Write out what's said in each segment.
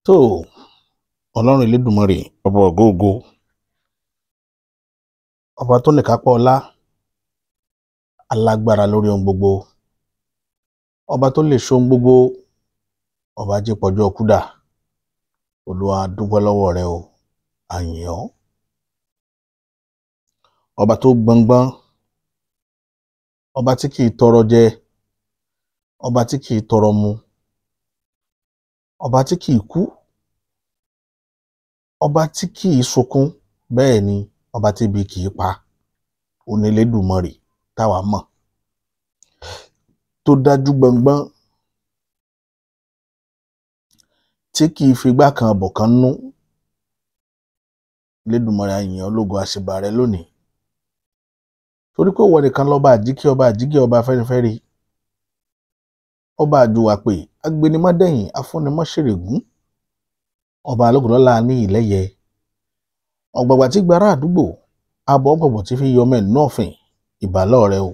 tó Ọlọ́run Elédùmarè ọba ògóògó, ọba tó nìkápá ọlá, alágbára lórí ohun gbogbo, ọba tó lè ṣohun gbogbo, ọba jípọ̀jọ́ kúdà. Olúwa dúpẹ́ lọ́wọ́ rẹ o, a yìn ọ́. Ọba tó gbọngbọ́n, ọba tí kìí tọrọ jẹ, ọba tí kìí tọrọ mu, ọba tí kìí kú, ọba tí kìí sunkún, bẹ́ẹ̀ ni ọba tí ibi kìí pa. Òun Elédùmarè táwa mọ̀, tó dájú gbọngbọ́n, tí kìí figbá kan bọ̀ kan nú. Elédùmarè, a yìn ọ́ lógo, a ṣèbà rẹ lónìí, torí pé ìwọ nìkan lọ́ba àjíkẹ́, ọba àjíkẹ́, ọba afẹ́nifẹ́re, ọba àjùwàpè, agbénimọ́dẹ̀yìn, afúnimọ́ṣèrègún, ọba alógùnlọ́lá ní ìlẹ́yẹ, ọ̀gbàgbà tí gbàrà àdúgbò, abọ́ ọ̀gbọ̀gbọ̀ tí fi yọmọ ẹ̀ nọ́ọ̀fìn. Ìbà lọ́ọ̀ rẹ o.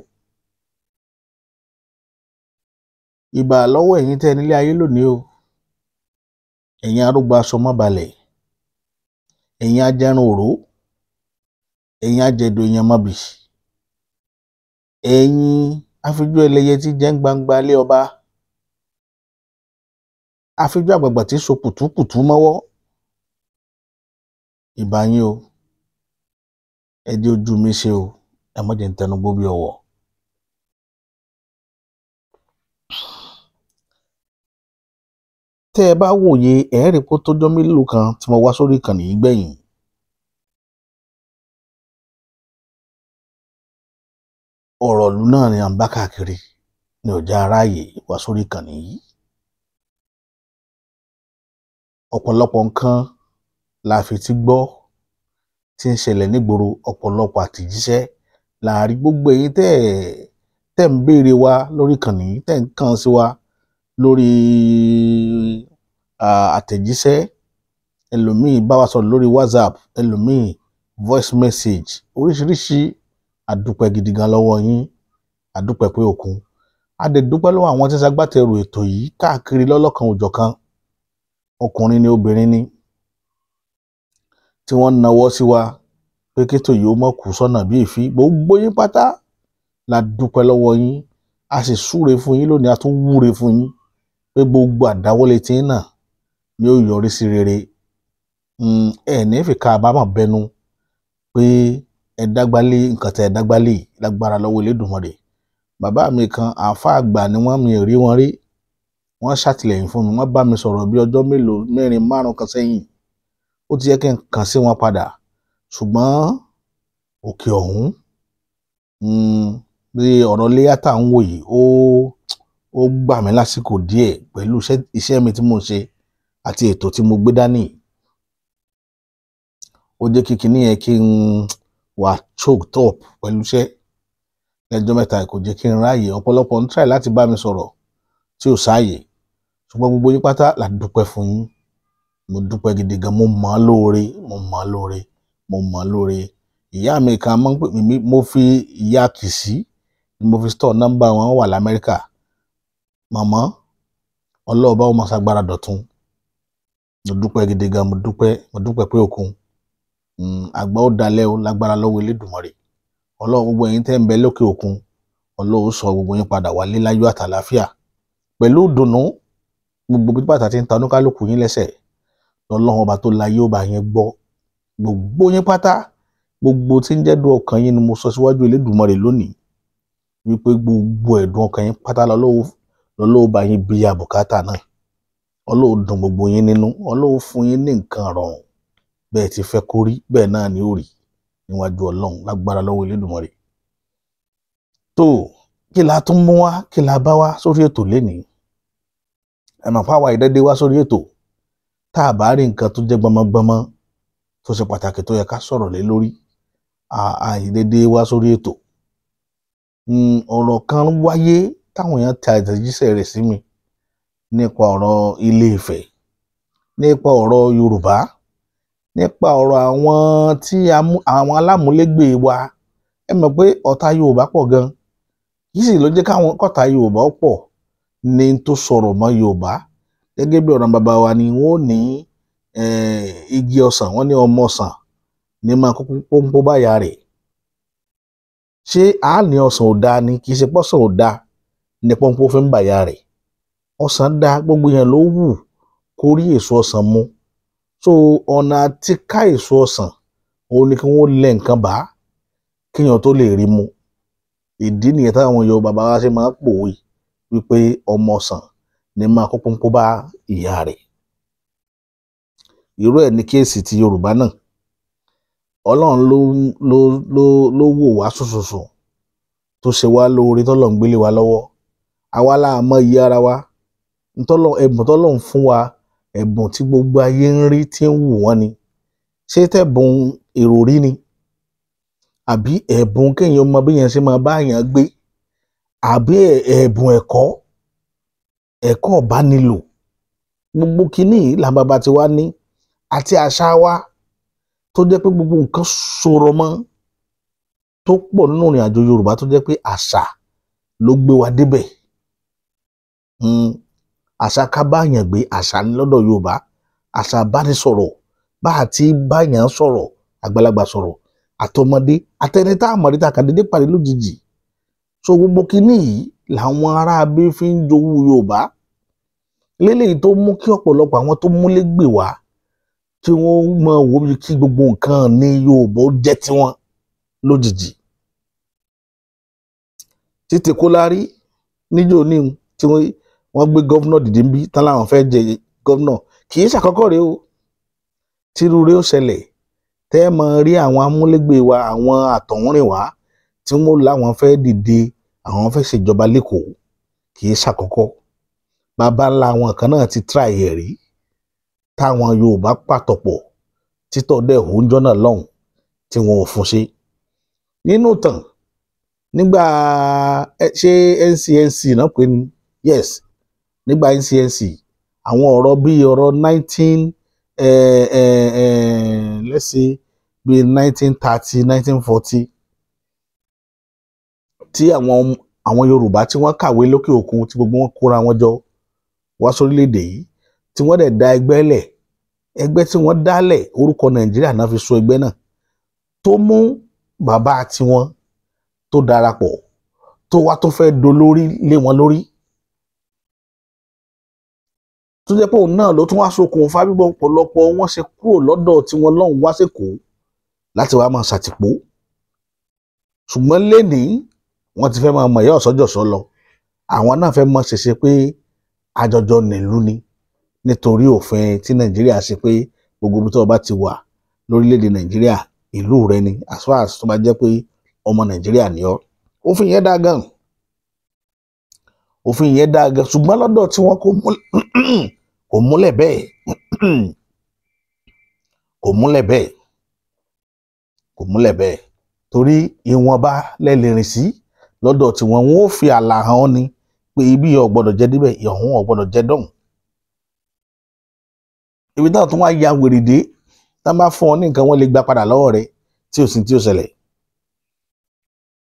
Ìbà lọ́wọ́ ẹ̀yin tẹ́ nílé ayé lónìí o. Ẹ̀yin arúgbó aṣọ mọ́ balẹ̀, ẹ̀yin ajẹrun òró, ẹ̀yin ajẹ̀dọ̀ èèyàn mọ́bì, ẹ̀yin afijú ẹlẹ́yẹ tí jẹ́ ń gbangba lé ọba, afijú àgbàgbà tí so pùtùpùtù mọ́wọ́. Ìbà yín o, ẹ jẹ́ ojú mi ṣe o, ẹ má jẹ́ ń tẹnugbó bí ọwọ́. Tẹ́ ẹ bá wòye, ẹ rí pé tójọ́ mélòó kan tí mo wá sórí ìkànnì yìí gbẹ̀yìn. Ọ̀rọ̀ ìlú náà ni à ń bá káàkiri, ní ọjà aráàyè wá sórí ìkànnì yìí. Ọ̀pọ̀lọpọ̀ nǹkan la fi ti gbọ́ tí ń ṣẹlẹ̀ nígboro, ọ̀pọ̀lọpọ̀ àtẹ̀jíṣẹ́ la rí. Gbogbo ẹ̀yin tẹ́ ń béèrè wa lórí ìkànnì yìí, tẹ́ ń kàn sí wa lórí àtẹ̀jíṣẹ́, ẹlòmíì bá wa sọ̀rọ̀ lórí WhatsApp, ẹlòmíì voice message, oríṣiríṣi. Àdúpẹ́ gidi gan lọ́wọ́ yín, àdúpẹ́ pé òkun. A dẹ̀ dúpẹ́ lọ́wọ́ àwọn tí ń ṣagbátẹrù ètò yìí káàkiri lọ́lọ́kan òjọ̀kan, ọkùnrin ni obìnrin ni, tí wọ́n nawọ́ sí wa pé kétò yìí ó mọ̀ kù sọ́nà bí èéfín. Gbogbo yín pátá la dúpẹ́ lọ́wọ́ yín, a sì súre fún yín lónìí, a tún wúre fún yín pé gbogbo àdáwọ́lé tí ń náà ni ó yọrí sí rere. Ẹ ní fi ká àbámọ̀ bẹnu pé ẹ dágbálé nǹkan tẹ́ ẹ dágbálé lágbára lọ́wọ́ Elédùmarè. Bàbá mi kan, àáfàá àgbà ni wọ́n, mi ò rí wọn rí. Wọ́n ṣàtìlẹ́yìn fún mi, wọ́n bá mi sọ̀rọ̀ bí ọjọ́ mélòó, 4-5 kan sẹ́yìn. Ó ti yẹ kí n kàn sí wọn padà, ṣùgbọ́n òkè ọ̀hún, bí ọ̀rọ̀ léyà tá ń wò yìí, ó gbà mí lásìkò díẹ̀ pẹ̀lú iṣẹ́ mi tí mo ń ṣe àti ètò tí mo gbé dání. Ó jẹ́ kí kinní yẹn kí n wà choked up pẹ̀lú iṣẹ́ lẹ́jọ́ mẹ́ta, kò jẹ́ kí n ráàyè. Ọ̀pọ̀lọpọ̀ ń try láti bá mi sọ̀rọ̀ tí ò sáàyè, ṣùgbọ́n gbogbo yín pátá la dúpẹ́ fún yín. Mo dúpẹ́ gidi gan, mo mọ̀ ọ́ lóore, mo mọ̀ ọ́ lóore, mo mọ̀ ọ́ lóore. Ìyá mi kan máa ń pè mí, mo fi ìyá Kìsí ni mo fi store nọ́mbà wọn, wà l'Amẹ́ríkà. Màmá, ọlọ́ọ̀bá ó máa ṣagbára dọ̀tun. Mo dúpẹ́ gidi gan, mo dúpẹ́ pé òkun. Àgbà ó dalẹ̀ o, lágbára lọ́wọ́ Elédùmarè. Ọlọ́run, gbogbo ẹ̀yin tẹ́ ń bẹ lókè òkun, Ọlọ́run sọ gbogbo yín padà wálé láyọ̀ àtàlàáfíà pẹ̀lú ìdùnnú. Gbogbo bí bàtà ti ń ta oníkálùkù yín lẹ́sẹ̀, Ọlọ́run ọba tó láyé ó bá yín gbọ́. Gbogbo yín pátá, gbogbo tí ń jẹ́dùn ọkàn yín ni mo sọ síwájú Elédùmarè lónìí, wípé gbogbo ẹ̀dùn ọkàn yín pátá lọ́lọ́run bá yín bí àbùkátà náà. Ọlọ́run dùn gbogbo yín nínú, Ọlọ́run fún yín ní nǹkan rọrùn bẹ́ẹ̀ ti fẹ́ kó rí, bẹ́ẹ̀ náà ni ó rí níwájú Ọlọ́run lágbára lọ́wọ́ Elédùmarè. Tó, kí la tún mú wá, kí la bá wá sórí ètò lénìí? Ẹ mọ̀ fáwa ìdẹ́dẹ́ wá sórí ètò tá a bá rí nǹkan tó jẹ́ gbọmọgbọmọ tó ṣe pàtàkì tó yẹ ká sọ̀rọ̀ lé lórí, àìdẹ́dẹ́ wá sórí ètò. Ọ̀rọ̀ kan wáyé táwọn èèyàn tẹ àtẹ̀jíṣẹ́ rẹ̀ sí mi nípa ọ̀rọ̀ Ilé Ifẹ̀, nípa ọ̀rọ̀ Yorùbá, nípa ọ̀rọ̀ àwọn alámúlégbè wa. Ẹ mọ̀ pé ọ̀tá Yorùbá pọ̀ gan, kì í sì ló jẹ́ káwọn kọ́ta Yorùbá pọ̀ ní tó sọ̀rọ̀ mọ́ Yorùbá gẹ́gẹ́ bí ọ̀rọ̀ bàbá wa ni wọ́n ní igi ọsàn, wọ́n ní ọmọ ọsàn ní máa kó pọ́npọ́ báyà rẹ̀. Ṣé a ní ọsàn ò dáa ni? Kì í ṣe pọ́sàn ò dáa ní pọ́npọ́ fi ń bàyà rẹ̀. Ọsàn dáa, gbogbo yẹn ló wù kó rí èso ọsàn mu. So ọ̀nà àti ká èso ọsàn òun ni kí wọ́n lẹ̀ nǹkan bá kéèyàn tó lè rí mu. Ìdí nìyẹn táwọn Yorùbá bàbá wa ṣe máa ń pòwe wípé ọmọ ọsàn ní máa kó pọ́npọ́ bá ìyá rẹ̀. Irú ẹ̀ ní kéèsì ti Yorùbá náà. Ọlọ́run ló wò wá sùsùsù tó ṣe wá lóore tọ́lọ́run gbélé wa lọ́wọ́. Àwa la mọ iye ara wa. Ẹ̀bùn tọ́lọ́run fún wa, ẹ̀bùn tí gbogbo ayé ń rí tí ń wù wọ́n ni. Ṣé tẹ̀bùn ìròrí ni? Àbí ẹ̀bùn kéèyàn mọ bí yẹn ṣe máa bá yàn gbé? Àbí ẹ̀bùn ẹ̀kọ́ ọ̀bánilò? Gbogbo kinní làwọn bàbá ti wá ní, àti àṣà wa tó jẹ́ pé gbogbo nǹkan ṣòro mọ́ tó pọ̀ nínú ìrìn àjò Yorùbá tó jẹ́ pé àṣà ló gbé wa débẹ̀. Àṣà ká báyàn gbé, àṣà ní lọ́dọ̀ Yorùbá. Àṣà bánisọ̀rọ̀, bá àti báyàn sọ̀rọ̀, àgbàlagbà sọ̀rọ̀, àtọmọdé, àtẹni tá àmọ̀rí tá kàn dédé pàdé lójijì. So gbogbo kinní yìí làwọn ará abé fi ń jowú Yorùbá. Léléyìí tó mú kí ọ̀pọ̀lọpọ̀ àwọn tó múlé gbè wá kí wọ́n mọ wò bí kí gbogbo nǹkan ní Yorùbá ó jẹ́ tiwọn lójijì. Títí kó lárí níjó ní tí wọ́n gbé gọ́vnà dìde ń bí tán láwọn fẹ́ jẹ gọ́vnà. Kì í ṣàkọ́kọ́ rèé o. Tírú rẹ̀ ó ṣẹlẹ̀ tẹ́ ẹ mọ rí àwọn amúlégbè wa, àwọn àtọ̀húnrìn wá tí wọ́n láwọn fẹ́ dìde, àwọn fẹ́ ṣèjọba lẹ́kọ̀ọ́. Kì í ṣàkọ́kọ́. Bàbá ńlá àwọn kan náà ti try ẹ̀ rí táwọn Yorùbá pàtọ̀pọ̀ títọ́ dẹ̀ òǹjọ́ náà lọ́hùn tí wọn ò fún ṣe. Nínú tàn nígbà ṣé NCNC náà pé ni? Yes, nígbà NCNC àwọn ọ̀rọ̀ bíi ọ̀rọ̀ 1930 1940 tí àwọn Yorùbá tí wọ́n kàwé lókè òkun tí gbogbo wọn kóra wọn jọ wá sórílẹ̀-èdè yìí tí wọ́n dẹ̀ dá ẹgbẹ́ lẹ̀. Ẹgbẹ́ tí wọ́n dálẹ̀ orúkọ Nàìjíríà náà fi so ẹgbẹ́ náà, tó mú bàbá tiwọn tó darapọ̀ tó wá tó fẹ́ dolórí lé wọn lórí. Tó jẹ́ pé òun náà ló tún wá ṣokùnfà bí ọ̀pọ̀lọpọ̀ wọn ṣe kúrò lọ́dọ̀ tí wọ́n lọ́hùn wá s'Èkó láti wá máa ṣàtìpó. Ṣùgbọ́n lénìí wọ́n ti fẹ́ máa mọ̀ ẹ̀yà ọ̀sọ́jọ̀sọ́ lọ. Àwọn náà fẹ́ mọ̀ ṣẹ̀ṣẹ̀ pé àjọjọ nílùú ni, nítorí òfin tí Nàìjíríà ṣe pé gbogbo ibi tó bá ti wà lórílẹ̀‐èdè Nàìjíríà ìlú rẹ ni, as far as tó bá jẹ́ pé ọmọ Nàìjíríà ni ọ́. Òfin yẹn dá gan. Òfin yẹn dá gan, ṣùgbọ́n lọ́dọ̀ tí wọ́n kò múlẹ̀ bẹ́ẹ̀. Kò múlẹ̀ bẹ́ẹ̀. Kò múlẹ̀ bẹ́ẹ̀. Torí ìwọ̀nba lẹ́lẹ́rìn sí lọ́dọ̀ tí wọ́n ó fi àlà hàn ni pé ibi ò gbọ́dọ̀ jẹ́ débẹ̀, ìhun ò gbọ́dọ̀ jẹ́ dọ̀hùn. Ibi táwọn tó wá ya wèrè dé, tá bá fún ọ ní nǹkan wọ́n lè gba padà lọ́wọ́ rẹ tí ò sí tí ó ṣẹlẹ̀.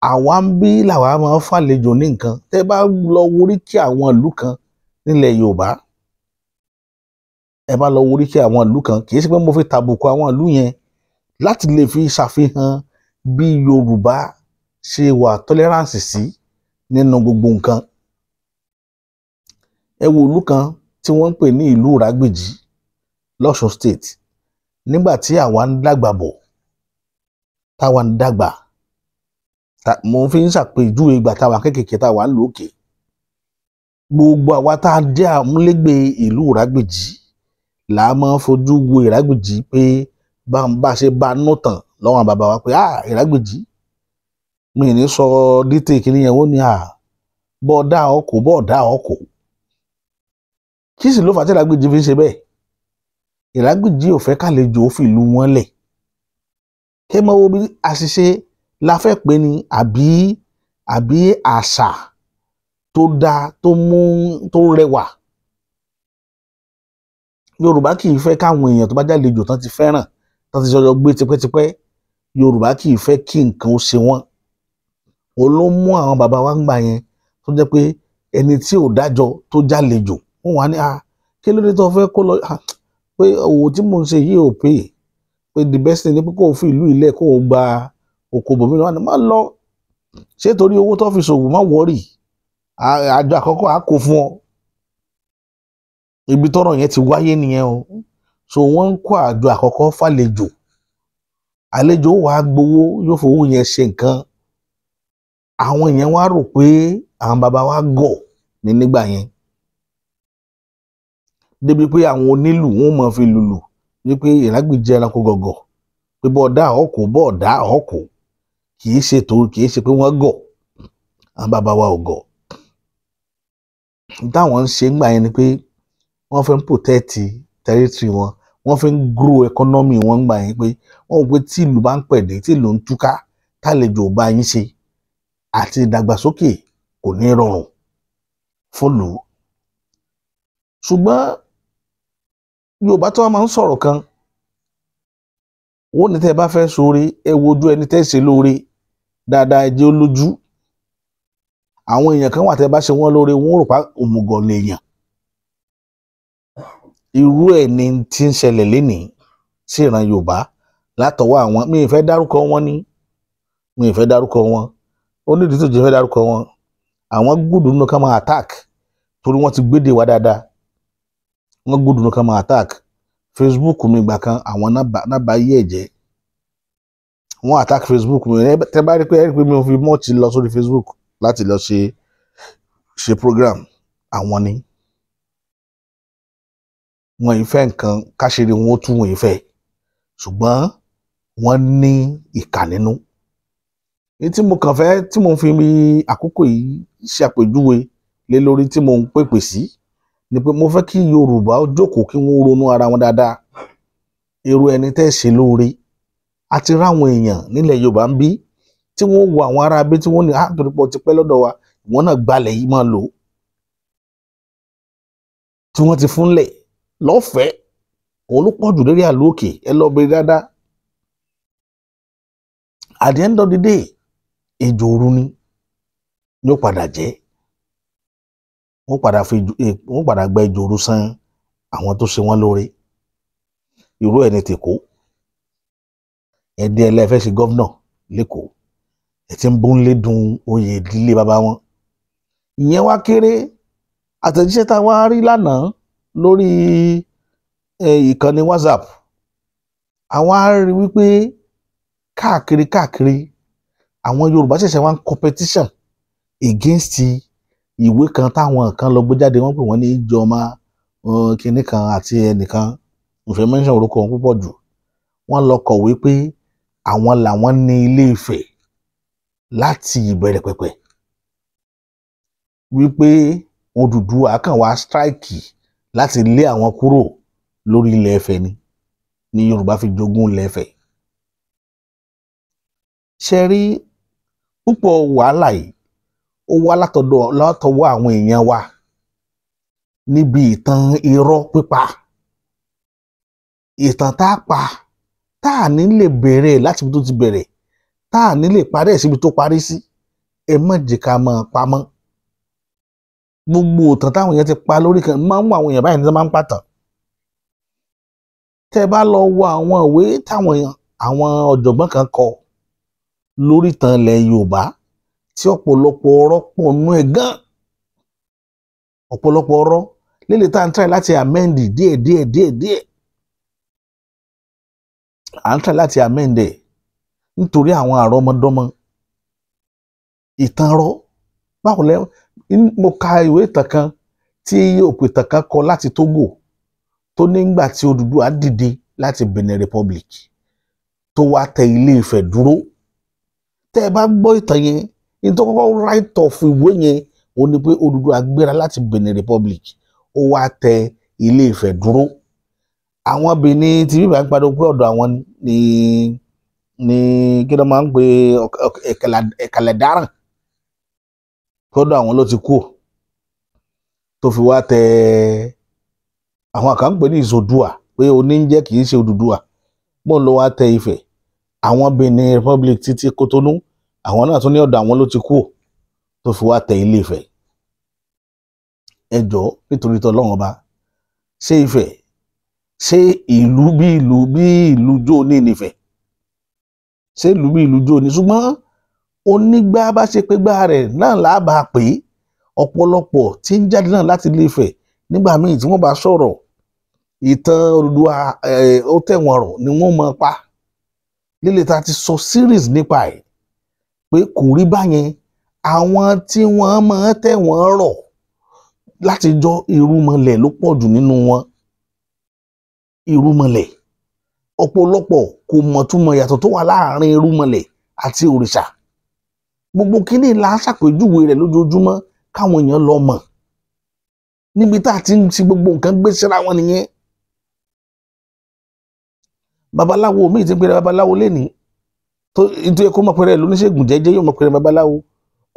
Àwa ń bí làwa máa ń fàlejò ní nǹkan. Tẹ́ bá lọ worí kí àwọn ìlú kan nílẹ̀ Yorùbá, ẹ bá lọ worí kí àwọn ìlú kan, kì í ṣe pé mo fi tàbùkù àwọn ìlú yẹn, láti lè fi ṣàfihàn bí Yorùbá ṣe wà tolerance sí nínú gbogbo nǹkan. Ẹ wo ìlú kan tí wọ́n ń pè ní ìlú Ìrágbìjí l'Ọ̀ṣun State. Nígbà tí àwa ń dàgbà bọ̀, táwa ń dàgbà, mo fi ń ṣàpèjúwe ìgbà táwa kékèké táwa ń lò òkè. Gbogbo àwa tá a jẹ́ àmúlégbè ìlú Ìrágbìjí là á máa ń fojú wo Ìrágbìjí pé bá ṣe bá nù tàn lọ́wọ́n bàbá wa pé Ìrágbìjí, mi ní sọ dítè kìíní yẹn wọ́n ní bọ́ọ̀ dá ọkọ̀ bọ́ọ̀ dá ọkọ̀. Kí sì ló fà tí Ìrágbìjí fi ń ṣe bẹ́ẹ̀? Ìrágbìjí ò fẹ́ kálejò ó fìlú wọn lẹ̀. Kẹ́ mọ́ wo bí àṣìṣe la fẹ́ pè ní àbí àṣà tó dáa tó rẹwà. Yorùbá kì í fẹ́ káwọn èèyàn tó bá jálejò tán ti fẹ́ràn tán ti jọjọ gbé tipẹ́tipẹ́. Yorùbá kì í fẹ́ kí nǹkan ó ṣe wọ́n. Òun ló mú àwọn bàbá wa ń gbà yẹn tó jẹ́ pé ẹni tí ò dájọ́ tó jálejò wọ́n wá ní kí ló dé tó fẹ́ kó lọ pé òwò tí mò ń ṣe yìí ò pé the best thing ni pé kó o fi ìlú ilẹ̀ kó o gba oko bòmíràn wà ní má lọ ṣé torí owó tó fi ṣòwò má wọ́rì àjọ àkọ́kọ́ á kó fún ọ ibi tọ́rọ̀ yẹn ti wáyé nìyẹn o so wọ́n ń kó àjọ àkọ́kọ́ fàlejò àlejò wàá gbowó yóò fowó yẹn ṣe nǹkan àwọn yẹn wá rò pé àwọn bàbá wa gọ̀ ní nígbà yẹn débi pé àwọn onílù wọn mọ̀ fi lùlù wípé ìrágbìjẹ ẹranko gọ̀gọ̀ pé bọ́ọ̀dá ọkọ̀ bọ́ọ̀dá ọkọ̀ kì í ṣe pé wọ́n gọ̀ àwọn bàbá wa ò gọ̀ táwọn ń ṣe ńgbà yẹn ni pé wọ́n fẹ́ ń protect territory wọn wọ́n fẹ́ ń grow economy wọn ńgbà yẹn pé wọ́n rò pé tí ìlú bá ń pẹ̀dé tí ìlú ń túká tálejò bá yín ṣe àti ìdàgbàsókè kò ní rọrùn fólù ṣùgbọ́n Yorùbá tó wá máa ń sọ̀rọ̀ kan wọ́n ní tẹ́ ẹ bá fẹ́ ṣoore ẹ wojú ẹni tẹ́ ṣe lóore dáadáa ẹ jẹ́ ó lójú àwọn èèyàn kan wà tẹ́ bá ṣe wọ́n lóore wọ́n rò pa òmùgọ̀ lèèyàn irú ẹ̀ ni tí ń ṣẹlẹ̀ lénìí sí ìran Yorùbá látọwọ́ àwọn mi ì fẹ́ dárúkọ wọn ó nídìí tó jẹ́ fẹ́ dárúkọ wọn àwọn gùdù nínú ká máa attack torí wọ́n ti gbédè wá dáadáa wọ́n gùdù nínú ká máa attack Facebook mi gbà kan àwọn náà bá yí ẹ̀jẹ̀ wọ́n attack Facebook mi tẹ́ bá rí pé mi ò fi mọ́ọ̀tì lọ sórí Facebook láti lọ ṣe program àwọn ni wọn ìfẹ́ nǹkan káṣírí wọn ó tún wọn ìfẹ́ ṣùgbọ́n wọ́n ní ìkà nínú ní tí mo kàn fẹ́ tí mo fi àkókò yìí ṣàpèjúwe lé lórí tí mo ń pèpè sí ni pé mo fẹ́ kí Yorùbá ó jókòó kí wọ́n ronú ara wọn dáadáa irú ẹni tẹ́ ṣe lóore àti ráwọn èèyàn nílẹ̀ Yorùbá ń bí tí wọ́n wo àwọn ará abé tí wọ́n ní torí pọ̀ ti pẹ́ lọ́dọ̀ wa ìwọ́n náà gbalẹ̀ yìí máa lò tí wọ́n ti fúnlẹ̀ lọ́fẹ̀ẹ́ òun ló pọ̀ jù lórí àlóòkè ẹ lọ bẹ̀rẹ̀ dáadáa at the end of the day ejò òru ni yóò padà jẹ́ wọ́n padà gba ejò òru san àwọn tó ṣe wọ́n lóore irú ẹ̀ ní tèkó ẹ̀dí ẹlẹ́fẹ́ ṣe gọ́vnà lẹ́kọ̀ọ́ ẹ̀ ti ń bó ń lé dun oyè ìdílé bàbá wọn ìyẹn wá kéré àtẹ̀jíṣẹ́ tá a wá rí lánàá lórí ìkànnì WhatsApp àwọn á rí wípé káàkiri àwọn Yorùbá ṣẹ̀ṣẹ̀ wá ń competition against ìwé kan táwọn kan lọ gbé jáde wọ́n pè wọ́n ní Ìjọ̀mà kinní kan àti ẹnìkan ìfẹ́ mention orúkọ wọn púpọ̀ jù wọ́n lọ kọ̀wé pé àwọn làwọn ní Ilé Ifẹ̀ láti ìbẹ̀rẹ̀ pẹ̀pẹ̀ wípé Odùduwà kàn wá strike láti lé àwọn kúrò lórí Ilẹ̀ Ifẹ̀ ni Yorùbá fi jogún Ilẹ̀ Ifẹ̀ ṣe rí púpọ̀ wàhálà yìí ó wá látọwọ́ àwọn èèyàn wa níbi ìtàn irọ́ pípa ìtàn tá a pa tá a ní lè bẹ̀rẹ̀ láti ibi tó ti bẹ̀rẹ̀ tá a ní lè parí ẹ̀ síbi tó parí sí ẹ má jẹ́ ká máa pamọ́ gbogbo ìtàn táwọn èèyàn ti pa lórí kan máa ń mú àwọn èèyàn báyìí ní sọ máa ń pàtàn tẹ́ bá lọ wo àwọn ìwé táwọn àwọn ọ̀jọ̀gbọ́n kan kọ lórí ìtàn ilẹ̀ Yorùbá tí ọ̀pọ̀lọpọ̀ ọ̀rọ̀ pọ̀ nú ẹ̀ gan ọ̀pọ̀lọpọ̀ ọ̀rọ̀ lílẹ̀ tá à ń try láti amend díẹ̀ à ń try láti amend ẹ̀ nítorí àwọn àrọ́mọdọ́mọ ìtàn rọ báwo lẹ́ mo ka ìwé ìtàn kan tí òpìtàn kan kọ láti Togo tó nígbà tí Odùduwà dìde láti Benin Republic tó wá tẹ Ilé Ifẹ̀ dúró tẹ́ ẹ bá gbọ́ ìtàn yẹn nítorí kọ́kọ́ write off ìwé yẹn ó ní pé Odùduwà gbéra láti Benin Republic ó wá tẹ Ilé Ifẹ̀ dúró àwọn Benin tí bíbá ń padà pé ọ̀dọ̀ àwọn ní kí ló máa ń pe Ẹ̀kẹlẹ̀dáràn lọ́dọ̀ àwọn ló ti kú tó fi wá tẹ àwọn kan ń pè ní Ìzòdùà pé oníjẹ́ kì í ṣe Odùduwà bọ́ọ̀ ló wá tẹ Ifẹ̀ àwọn Benin Republic títí Kòtónú àwọn náà tún ní ọ̀dọ̀ àwọn ló ti kú tó fi wá tẹ Ilé Ifẹ̀ ẹ jọ̀ọ́ nítorí tọ́lọ́run ọba ṣé Ifẹ̀ ṣé ìlú bí ìlú Jóní nìfẹ̀ ṣé ìlú bí ìlú Jóní, ṣùgbọ́n onígbà bá ṣe pé gbá rẹ̀ náà lábàá pé ọ̀pọ̀lọpọ̀ tí ń jáde náà láti Ilé Ifẹ̀ nígbà míì tí wọ́n bá sọ̀rọ̀ ìtàn Odùduwà ó tẹ̀wọ̀n rọ̀ ni wọ́n mọ̀ pa lílẹ̀ tá a ti sọ series nípa ẹ̀ pé kò rí báyẹn. Àwọn tí wọ́n máa tẹ̀wọ̀n rọ̀ láti jọ irúnmọlẹ̀ ló pọ̀ jù nínú wọn. Irúnmọlẹ̀ ọ̀pọ̀lọpọ̀ kò mọ̀túmọ̀ yàtọ̀ tó wà láàrin irúnmọlẹ̀ àti òrìṣà. Gbogbo kíní la ṣàpèjúwe rẹ̀ lójoojúmọ́ káwọn èèyàn lọ mọ̀. Níbi tá a ti ń ti gbogbo nǹkan gbé síra wọn nìyẹn. Babaláwo míì ti ń pèrè babaláwo lénìí tó yẹ kó mọ̀ pèrè lóníṣègùn jẹ́jẹ́ yóò mọ̀ pèrè babaláwo.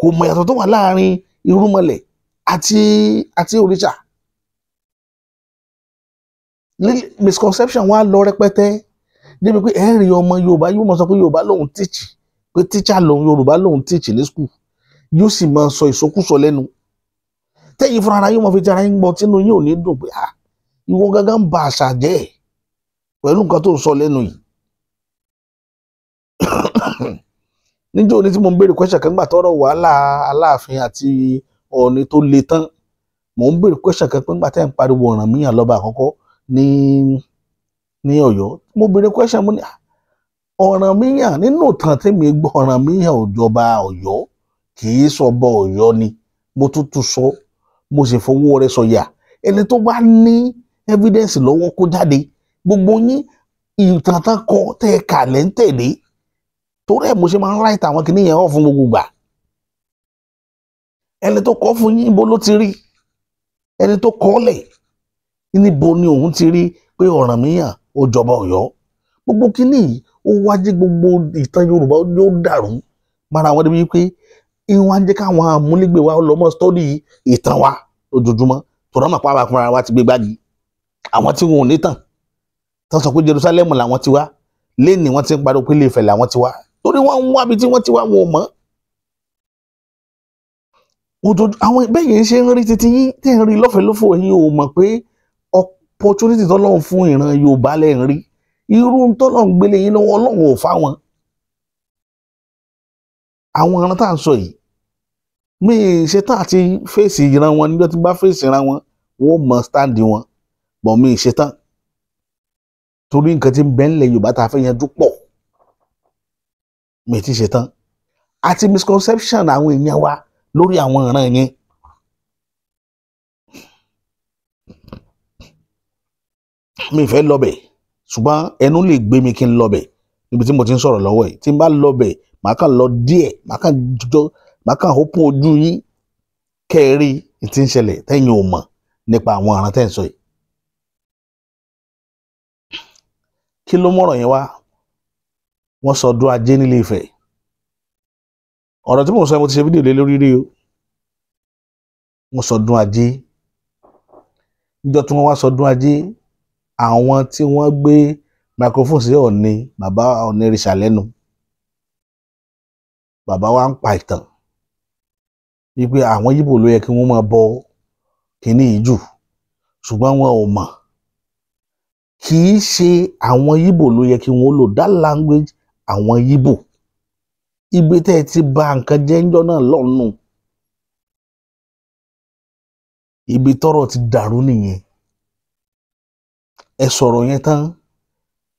Kò mọ̀ yàtọ̀ tó wà láàrin irúnmọlẹ̀ àti òrìṣà. Misconception wa lọ rẹpẹtẹ débi pé ẹ rí ọmọ Yorùbá yóò mọ̀ sọ pé Yorùbá lòun teach pé teacher lòun Yorùbá lòun teach ní school yóò sì máa sọ ìsọkúsọ lẹ́nu. Tẹ́yìn fúnra ara yóò mọ̀ fi ti ara yín gbọ́ tínú yín ò ní dùn pé ìwọ gángan ń ba àṣà jẹ́ pẹ̀lú nǹkan tó ń sọ lẹ́nu yìí. Níjọ́ ní tí mo ń béèrè question kan gbà tọ́rọ̀ wàhálà Aláàfin àti Ọọ̀ni tó le tán, mo ń béèrè question kan pé ńgbà tẹ́ ń pariwo Ọ̀rànmíyàn lọ́ba àkọ́kọ́ ní Ọ̀yọ́, mo béèrè question mo ní Ọ̀rànmíyàn nínú ìtàn tèmi gbọ́ Ọ̀rànmíyàn ò jọba Ọ̀yọ́ kì í sọba Ọ̀yọ́ ni. Mo tún sọ mo sì fọwọ́ rẹ̀ sọ̀yà ẹni tó bá ní evidence lọ́wọ́ kó jáde. Gbogbo yín ìtàn tán kọ tẹ́ ẹ kà lẹ́ ń tẹ̀lé torí ẹ̀ mo ṣe máa ń write àwọn kìnìyàn hàn fún gbogbo gbà. Ẹni tó kọ́ fún yín ibo ló ti rí? Ẹni tó kọ́ lẹ̀ níbo ni òun ti rí pé Ọ̀rànmíyàn ó jọba Ọ̀yọ́? Gbogbo kìnì yìí ó wá jẹ́ gbogbo ìtàn Yorùbá yóò dàrú mára wọn débi pé ìwọ̀n á jẹ́ káwọn amúlégbè wa lọ́mọ study ìtàn wa lójoojúmọ́ tó rán màpá àbàkùnrin wa ti gbé gbági. Àwọn tí wọn ò ní tàn tán sọ pé Jerusalem làwọn ti wá lénìí wọ́n ti ń pariwo pé Ilé Ifẹ̀ làwọn ti wá torí wọ́n ń wá bí tí wọ́n ti wá wọn ò mọ̀. Àwọn bẹ́ẹ̀ yẹn ṣe ń rí títí yín tẹ́ ń rí lọ́fẹ̀ẹ́ lófò yín ò mọ̀ pé opportunity tọ́lọ́run fún ìran Yorùbá lẹ́ ń rí irú tọ́lọ́run gbélé yín lọ́wọ́ Ọlọ́run ò fáwọn. Àwọn ìran tá à ń sọ yìí mi ṣe tán àti fèsì ìran wọn níjọ́ tí bá fèsì ìran wọn wọ́n mọ̀ stand wọn bọ̀ mi ṣe tán torí nǹkan tí ń bẹ ńlẹ̀ Yorùbá tá a fẹ́ yanjú pọ̀ mi ti ṣe tán àti misconception àwọn èèyàn wa lórí àwọn ìran yẹn. Mi fẹ́ lọ́bẹ̀ ṣùgbọ́n ẹnu lè gbé mi kí n lọ́bẹ̀ níbi tí mo ti ń sọ̀rọ̀ lọ́wọ́ yìí. Tí n bá lọ́bẹ̀ màá kàn lọ díẹ̀ màá kàn hópin ojú yín kẹ́ẹ̀rí tí ń ṣẹlẹ̀ tẹ́yìn ò mọ̀ nípa àwọn ìran tẹ́ ń sọ yìí. Kí ló mọ̀rọ̀ yẹn wá? Wọ́n sọ ọdún Ajé nílé Ifẹ̀. Ọ̀rọ̀ tí mo sọ mo ti ṣe fídíò lé lórí rí o. Wọ́n sọ ọdún Ajé. Níjọ́ tí wọ́n wá sọ ọdún Ajé àwọn tí wọ́n gbé microphone sí Ọọ̀ni bàbá Ọ̀nìrìṣà lẹ́nu. Bàbá wa ń pa ìtàn wípé àwọn Yíbò ló yẹ kí wọ́n máa bọ kínní yìí jù ṣùgbọ́n wọn ò mọ̀. Kì í ṣe àwọn Yíbò ló yẹ kí wọ́n lò that language àwọn Yíbò. Ibi tẹ́ ẹ ti bà nǹkan jẹ́ ńjọ́ náà lọ́nù. Ibi tọ́rọ̀ ti dàrú nìyẹn. Ẹ sọ̀rọ̀ yẹn tán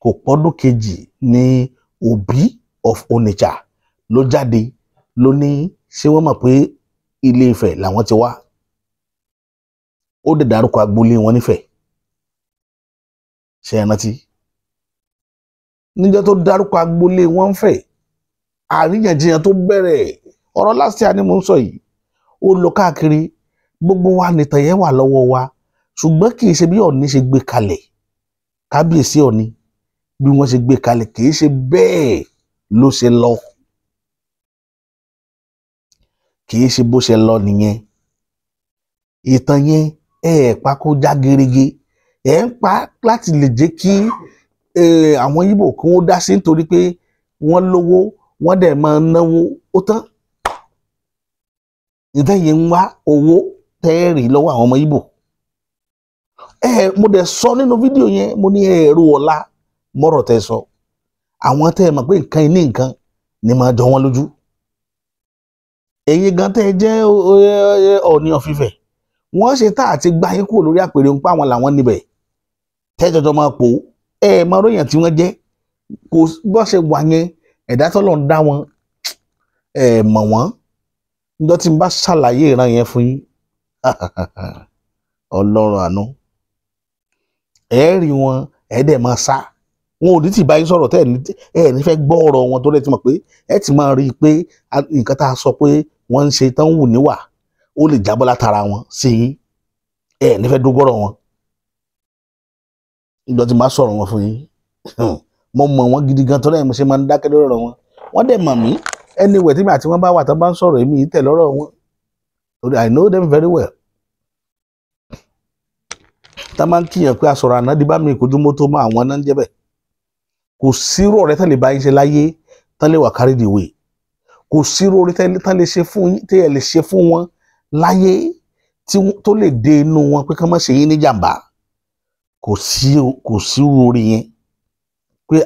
kò pọ́dún kejì ní Òbí of Onitsha ló jáde ló ní ṣé wọ́n mọ̀ pé Ilé Ifẹ̀ làwọn ti wá. Ó dẹ̀ dárúkọ agboolé wọn nífẹ̀ẹ́. Ṣé ẹ rántí? Níjọ́ tó dárúkọ agboolé wọn fẹ̀ àríyànjiyàn tó bẹ̀rẹ̀ ọ̀rọ̀ last year ni mo ń sọ yìí ó lọ káàkiri gbogbo wa nìtàn yẹn wà lọ́wọ́ wa ṣùgbọ́n kì í ṣe bí Ọọ̀ni ṣe gbé kalẹ̀ kábíyèsí Ọọ̀ni bí wọ́n ṣe gbé kalẹ̀ kì í ṣe bẹ́ẹ̀ ló ṣe lọ. Kì í ṣe bó ṣe lọ nìyẹn. Ìtàn yẹn pa kó já gerege ń pa láti lè jẹ́ kí àwọn Yíbò kí wọ́n dá sí nítorí pé wọ́n lówó wọ́n dẹ̀ máa náwó ó tán. Ìtàn yẹn ń wá owó tẹ́ẹ̀rì lọ́wọ́ àwọn ọmọ Yíbò. mo dẹ̀ sọ nínú fídíò yẹn mo ní ẹ̀rù ọ̀la mọ́rọ̀ tẹ́ sọ àwọn tẹ́ ẹ mọ̀ pé nǹkan ní nǹkan ni máa jọ wọ́n lójú ẹ̀yin gan tẹ́ ẹ jẹ́ Ọọ̀ni of Ifẹ̀ wọ́n ṣe tá àti gbá yín kúrò lórí àpèrè ń pa àwọn làwọn níbẹ̀ tẹ́jọjọ máa pò máa ròyìn tí wọ́n jẹ́ kò bọ́ ṣe wà yẹn ẹ̀dá tọ́lọ̀ ń dá wọn mọ̀ wọ́n níjọ́ tí n bá ṣàlàyé ìran yẹn fún yín Ọlọ́run àánú rí wọn dẹ̀ máa sá wọn ò ní tì bá yín sọ̀rọ̀ tẹ́ ẹ̀ ní fẹ́ gbọ́ ọ̀rọ̀ wọn tó lẹ́ ti mọ̀ pé ẹ ti máa rí i pé nǹkan tá a sọ pé wọ́n ń ṣe tán wù níwà ó lè jábọ́ látara wọn sí yín ní fẹ́ dógọ́rọ̀ wọn ìjọ tí n bá sọ̀rọ̀ wọn fún yín mo mọ̀ wọ́n gidi gan tó lẹ́yìn mo ṣe máa ń dákẹ́ lọ́rọ̀ wọn wọ́n dẹ̀ mọ̀ mí anyway tí mi àti wọn bá wà tán bá ń sọ̀rọ̀ èmi yìí tẹ̀ lọ́rọ̀ wọn I know them very well tá máa ń kíyàn pé asọ̀rọ̀ àná di bá mi ìkojú mọ́tò mọ́ àwọn náà ń jẹ́ bẹ́ẹ̀ kò sírò ọ̀rẹ́ tán lè bá yín ṣe láyé tán lè wà carried away kò sírò ọ̀rẹ́ tán lè ṣe fún yín tẹ́ ẹ lè ṣe fún wọn láyé tó lè dé inú wọn pé kán má ṣe yín ní jàǹbá kò sí orí yẹn pé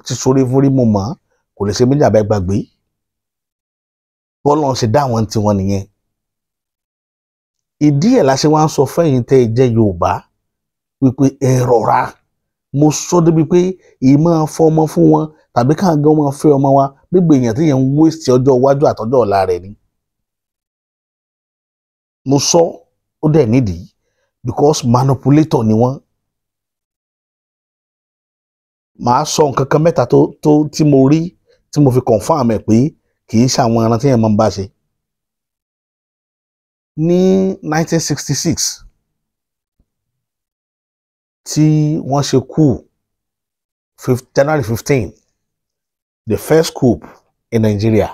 ti sọ̀rọ̀ fún rí mo mọ̀ kò lè ṣe mí jàǹbá gbàgbé bọ́ọ̀lù ṣe dá àwọn tiwọn nìyẹn ìdí ẹ̀ la ṣe wá ń sọ fẹ́yìn tẹ́ ẹ jẹ́ Yorùbá wípé ẹ rọra mo sọ débi pé ìmọ̀ fọmọ fún wọn tàbí káàgán wọn fẹ́ ọmọ wa gbígbé èèyàn tí yẹn ń waste ọjọ́ iwájú àtọjọ́ ọ̀la rẹ̀ ni mo sọ ó dẹ̀ nídìí because manipulator ni wọ́n màá sọ nǹkan kan mẹ́ta tí mo rí tí mo fi confirm ẹ̀ pé kì í ṣàwọn ẹran tí yẹn máa ń bá ṣe ní 1966 tí wọ́n ṣe coup January 15 the first coup in Nigeria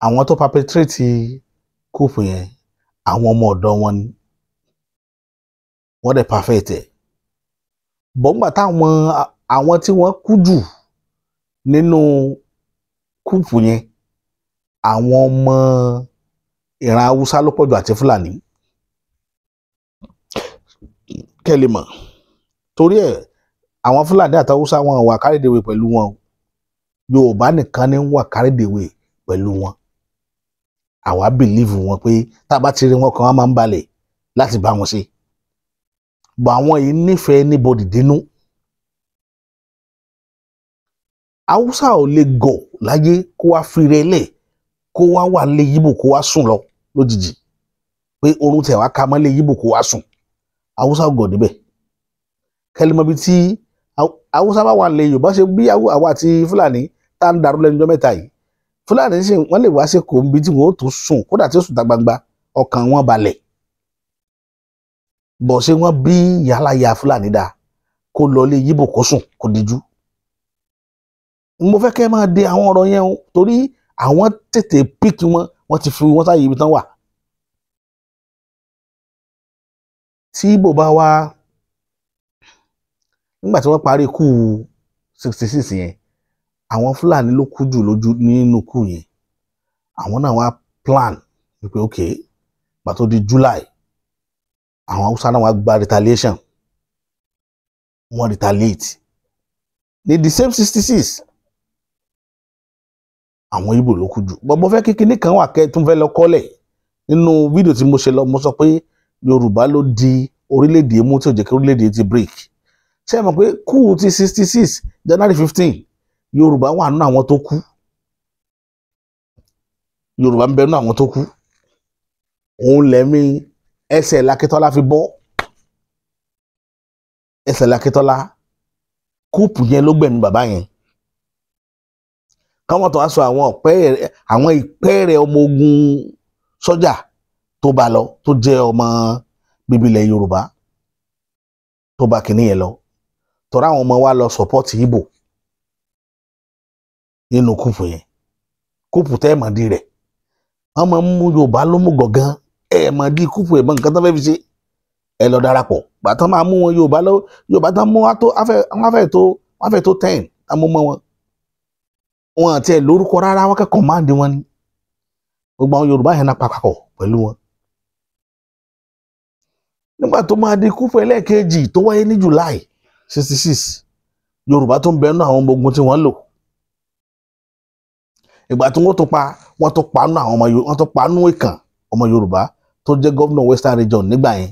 àwọn tó perpetrate coup yẹn àwọn ọmọ ọ̀dọ́ wọn ni wọ́n dẹ̀ perfect ẹ̀ bọ́ngbà táwọn àwọn tí wọ́n kú jù nínú coup yẹn àwọn ọmọ ìran Haúsá ló pọ̀jù àti Fúlàní kẹlẹ́mọ̀ torí ẹ̀ àwọn Fúlàní àti Haúsá wọn wà carried away pẹ̀lú wọn Yorùbá nìkan ní wà carried away pẹ̀lú wọn àwa believe wọn pé tá a bá ti rí wọn kan wọn máa ń balẹ̀ láti bá wọn ṣe bọ̀ àwọn yìí nífẹ̀ẹ́ anybody dínú Haúsá ò lè gọ̀ láyé kó wá fi rẹ̀ lẹ̀ kó wá wà lé yíbò kó wá sùn lọ lójijì pé oorun tẹ̀ wá ká mọ́ lé yíbò kó wá sùn Haúsá gọ̀ níbẹ̀ kẹlẹ́mọ́ bíi tí Haúsá bá wà lé Yorùbá ṣe bí àwa àti Fúlàní tá ń darú lẹ́nu ọjọ́ mẹ́ta yìí Fúlàní sì wọ́n lè wá sí kò ń bí tí wọ́n ó tún sùn kódà tí ó sùn ta gbangba ọkàn wọn balẹ̀ bọ̀ ṣé wọ́n bí yàrá ya Fúlàní dáa kó lọ lé yíbò kó sùn kó dijú mo fẹ́ kẹ́ máa de àwọn ọ̀rọ̀ yẹn o torí àwọn tètè píkì wọ́n ti fi wọ́n sáyé ibi tán wà tí Ìgbò bá wá nígbà tí wọ́n parí kú 66 yẹn àwọn Fúlàní ló kú jù lójú nínú kú yẹn àwọn náà wá plan wípé ok gbà tó di July àwọn Haúsá náà wá gba retaliation wọ́n retaliate ní the same 66 àwọn Ìgbò ló kú jù bọ́bọ́ fẹ́ kíkiní kan wà kẹ́ tún fẹ́ lọ kọ́lẹ̀ nínú fídíò tí mo ṣe lọ mo sọ pé Yorùbá ló di orílẹ̀-èdè mú tí ò jẹ́ kí orílẹ̀-èdè ti break ṣé ẹ mọ̀ pé kú ti 66 January 15 Yorùbá wà nínú àwọn tó kú Yorùbá ń bẹ nínú àwọn tó kú òun lẹ́mí ẹsẹ̀ Lakítọ́lá fi bọ́ ẹsẹ̀ Lakítọ́lá kúùpù yẹn ló gbẹ̀mí bàbá yẹn káwọn tó wá sọ àwọn ìpẹ́ẹ̀rẹ̀ ọmọ ogun sọ́jà tó bá lọ tó jẹ́ ọmọ bíbí ilẹ̀ Yorùbá tó bá kìíní yẹn lọ tọ́ra àwọn ọmọ wa lọ sọ́pọ́tì Ìgbò nínú kúùpù yẹn kúùpù tẹ́ ẹ̀ mọ̀ di rẹ̀ wọ́n máa ń mú Yorùbá ló mú gọ̀gán ẹ̀ mọ̀ di kúùpù ẹ̀ mọ̀ nǹkan tó fẹ́ fi ṣe ẹ lọ darapọ̀ gbàtàn máa mú wọn Yorùbá tán mú wọ́n fẹ́ tó 10 tá mú mọ́ wọn àti ẹ̀ lórúkọ rárá wọ́n kẹ́kọ̀ọ́ máa ń di wọn ni gbogbo àwọn Yorùbá yẹn náà papọ̀ pẹ̀lú wọn nígbà tó máa di kúpù ẹlẹ́ẹ̀kejì tó wáyé ní July 66 Yorùbá tó ń bẹ nínú àwọn ọmọ ogun tí wọ́n lò. Ìgbà tí wọ́n tó pa nínú àwọn ọmọ Yorùbá, wọ́n tó pa nínú ìkàn ọmọ Yorùbá tó jẹ́ gómìnà Western Region nígbà yẹn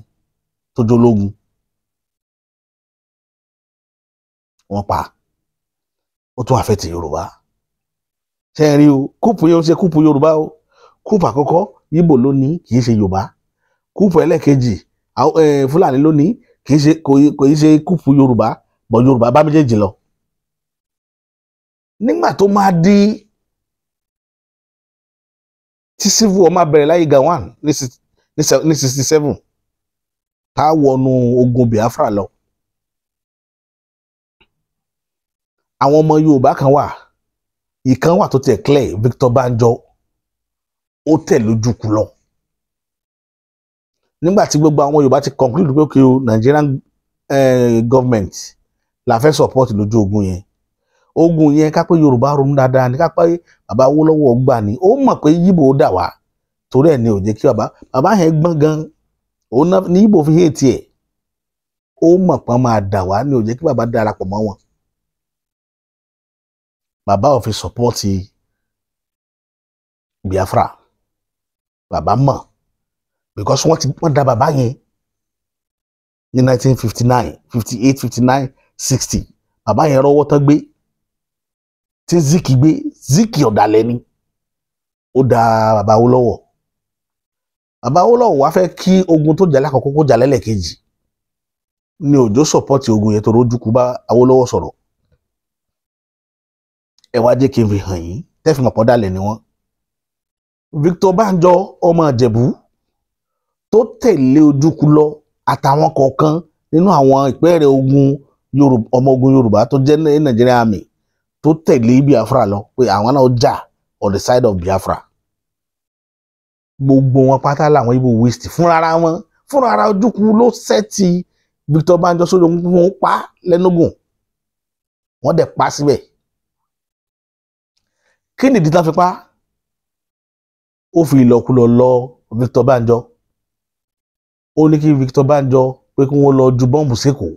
tó jólógun. Wọ́n pa, ó tún affect Yorùbá. Ṣé ẹ rí o, kúpù yẹn ó ṣe kúpù Yorùbá o. Kúpù àkọ́kọ́ Ìgbò ló ní, kì í ṣe Yorùbá. Kúpù ẹlẹ́ẹ̀kejì Fúlàní ló ní, kò í ṣe kúpù Yorùbá, bọ̀ Yorùbá bá méjèèjì lọ. Nígbà tó máa di tí civil war máa bẹ̀rẹ̀ láyé Gawon ní 67 tá a wọnú ogun Biafra lọ. Àwọn ọmọ Yorùbá kan wà, ìkan wà tó tẹ̀ clear, Victor Banjo, ó tẹ̀ lójú kú lọ. Nígbà tí gbogbo àwọn Yorùbá ti conclude pé kí o Nigerian government la fẹ́ support lójú ogun yẹn. Ogun yẹn ká pé Yorùbá ronú dáadáa ní, ká pé bàbá Awólọ́wọ̀ gbà ní, ó mọ̀ pé Yíbò dà wá torí ẹ̀ ní ò jẹ́ kí bàbá yẹn gbọ́n gan, òun ní Yíbò fi hate ẹ̀, ó mọ̀ pé wọ́n máa dà wá ní ò jẹ́ kí bàbá darapọ̀ mọ́ wọn. Bàbá ò fi support Biafra, bàbá mọ̀ because wọ́n da bàbá yẹn ní 1959, 58, 59, 60. Bàbá yẹn rọ́wọ́ tán gbé tí Zik ọ̀dàlẹ̀ ni ó da bàbá Awólọ́wọ̀. Bàbá Awólọ́wọ̀ wá fẹ́ kí ogun tó jà lákọ̀ọ́kọ́ kó jà lẹ́lẹ́kejì ní òjò support ogun yẹn tó rójú kú bá Awólọ́wọ̀ sọ̀rọ̀. Ẹ wá jẹ́ kí n fi hàn yín tẹ́fì mọ̀pọ̀ dálẹ̀ ni wọ́n. Victor Banjo ọmọ Ìjẹ̀bú tó tẹ̀lé Ojúkú lọ àtàwọn kọ̀ọ̀kan nínú àwọn ìpẹ́ẹ̀rẹ̀ ọmọ ogun Yorùbá tó jẹ́ Nigerian Army tó tẹ̀lé Biafra lọ pé àwọn náà jà on the side of Biafra. Gbogbo wọn pátá làwọn Igbo waste fúnra Ojúkú ló sẹ́ẹ̀tì Victor Banjo sójú wọn pa lẹ́nugun, wọ́n dẹ̀ pa síbẹ̀. Kí nìdí tán fi pa? Ó fi ìlọkulọ lọ Victor Banjo. Ó ní kí Victor Banjo pé kí wọ́n lọ ju bọ́ǹbù sékòó.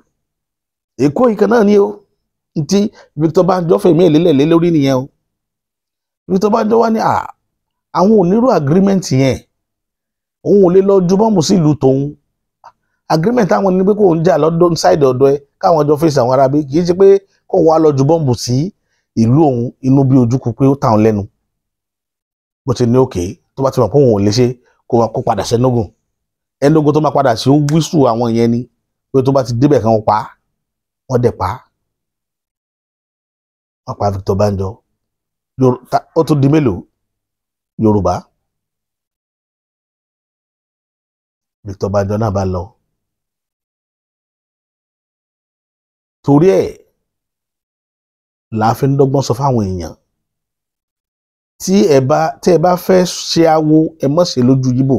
Èkó ìkan náà ni ó tí Victor Banjo fẹ̀mí ìlélẹ̀ lé lórí nìyẹn o. Victor Banjo wá ní àwọn onírú agreement yẹn, òun ò lè lọ ju bọ́ǹbù sí ìlú tòun. Agreement àwọn ní pé kò ń jà lọ́dọ̀ side ọ̀dọ̀ ẹ káwọn jọ fèsì àwọn arábí, kì í ṣe pé kò wá lọ ju bọ́ǹbù sí ìlú òun. Inú bí Ojúkú pé ó tàn lẹ́nu bó ti ní òkè tó bá ti mọ̀ pé òun ò lè ṣe kó padà sẹ́nugun. Enugu tó máa padà sí ó wíṣù àwọn yẹn ni pé tó bá ti débẹ̀ kan pa á, wọ́n dẹ̀ pa á. Wọ́n pa Victor Banjo. Ó tún di mélòó? Yorùbá. Victor Banjo náà bá lọ. Torí ẹ̀ la fi ń dọ́gbọ́n sọ fáwọn èèyàn, tí ẹ bá fẹ́ ṣe awo ẹ má ṣe lójú Yíbò.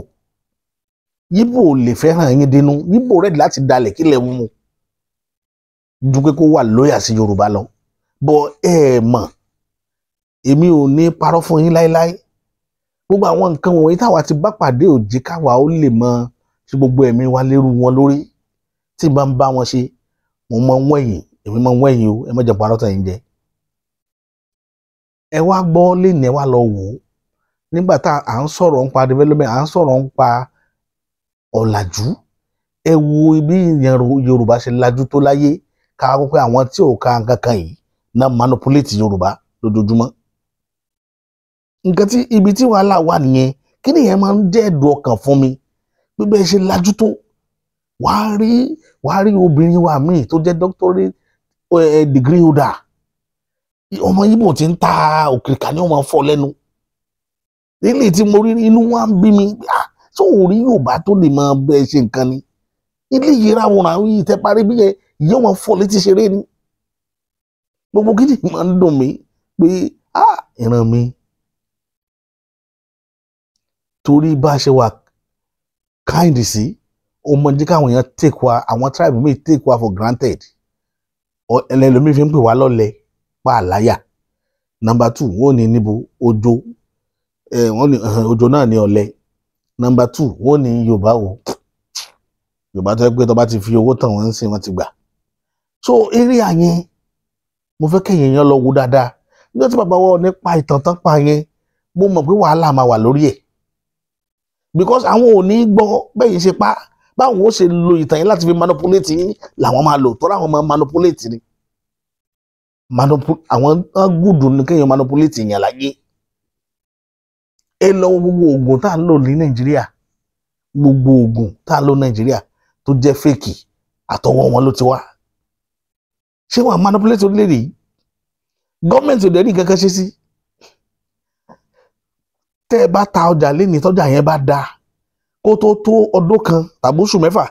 Yíbò lè fẹ́ràn yín dínú, Yíbò rẹ̀ láti dalẹ̀ kílẹ̀ mú ju pé kó wà lóyà sí Yorùbá lọ. Bọ́ ẹ mọ̀, èmi ò ní parọ́ fún yín láéláé. Gbogbo àwọn nǹkan wọ̀nyí táwa ti bá pàdé òjì káwa ó lè mọ tí gbogbo ẹ̀mí wa lérú wọn lórí. Tí bá ń bá wọn ṣe, mo mọ ń wẹ̀yìn, èmi mọ ń wẹ̀yìn o, ẹ má jẹ́ parọ́ tàn yín jẹ. Ẹ wá gbọ́ lénìí, ẹ wá lọ wò ó. Nígbà tá à ń sọ̀rọ̀ ń pa development, à ń sọ̀rọ̀ ń pa ọ̀làjú, ẹ wo bí Yorùbá ṣe lajú tó láyé, ká wọ́n pé àwọn tí ò ka nǹkan kan yìí náà manipulate Yorùbá lójoojúmọ́. Nǹkan tí ibi tí wàhálà wà nìyẹn. Kí nìyẹn máa ń jẹ́ ẹ̀dùn ọkàn fún mi, gbígbé ṣe lajú tó. Wàá rí obìnrin wa míì tó jẹ́ doctorate degree holder, ọmọ Yíbò ti ń ta òkìrìkà ní ọmọ fọ́ lẹ́nu. Ilé tí mo rí inú wa ń bí mi, tó rí Yorùbá tó lè máa bẹ ṣe nǹkan ni. Ilé yìí ráwọn àwọn yìí tẹ parí bí ìyá ọmọ fọ́ létí ṣeré ni. Gbogbo gidi máa ń dùn mí pé ìran mi. Torí bá ṣe wà kind sí, ọmọ jẹ́ káwọn èèyàn take wa, àwọn tribe mi take wa for granted. Ẹlẹ́lòmí fi ń pè wá lọ́lẹ̀ pa àláyà. Number 2, wọ́n ní níbo Ojo, wọ́n ní Ojo náà ní ọ̀lẹ. Number 2, wọ́n ní Yorùbá o. Yorùbá tó yẹ pé tó bá ti fi owó tàn wọ́n ń sìn wọ́n ti gbà. So eré àyẹn mo fẹ́ kẹ́yìn èèyàn lọ wo dáadáa nígbà tí bàbá wọn nípa ìtàn tán pa yẹn mo mọ̀ pé wàhálà máa wà lórí ẹ̀ because àwọn ò ní gbọ́ bẹ́yìn ṣe pa báwọn ó ṣe lo ìtàn yẹn láti fi manipulate yín làwọn máa lò tó láwọn máa manipulate ni àwọn gùdù ní kéèyàn manipulate yẹn láyé. Ẹ lọ gbogbo oògùn tá à ń lò ní Nàìjíríà gbogbo oògùn tá à ń lò ní Nàìjíríà tó jẹ́ fake àtọwọ́ wọn ló ti wá. Ṣé wọn manipulate orílẹ̀-èdè yìí gọ́ọ̀mẹ̀ntì ò dẹ̀ rí kankan ṣe sí. Tẹ́ ẹ bá ta ọjà lẹ́ni tọ́jà yẹn bá dáa kó tó ọdún kan tàbí oṣù mẹ́fà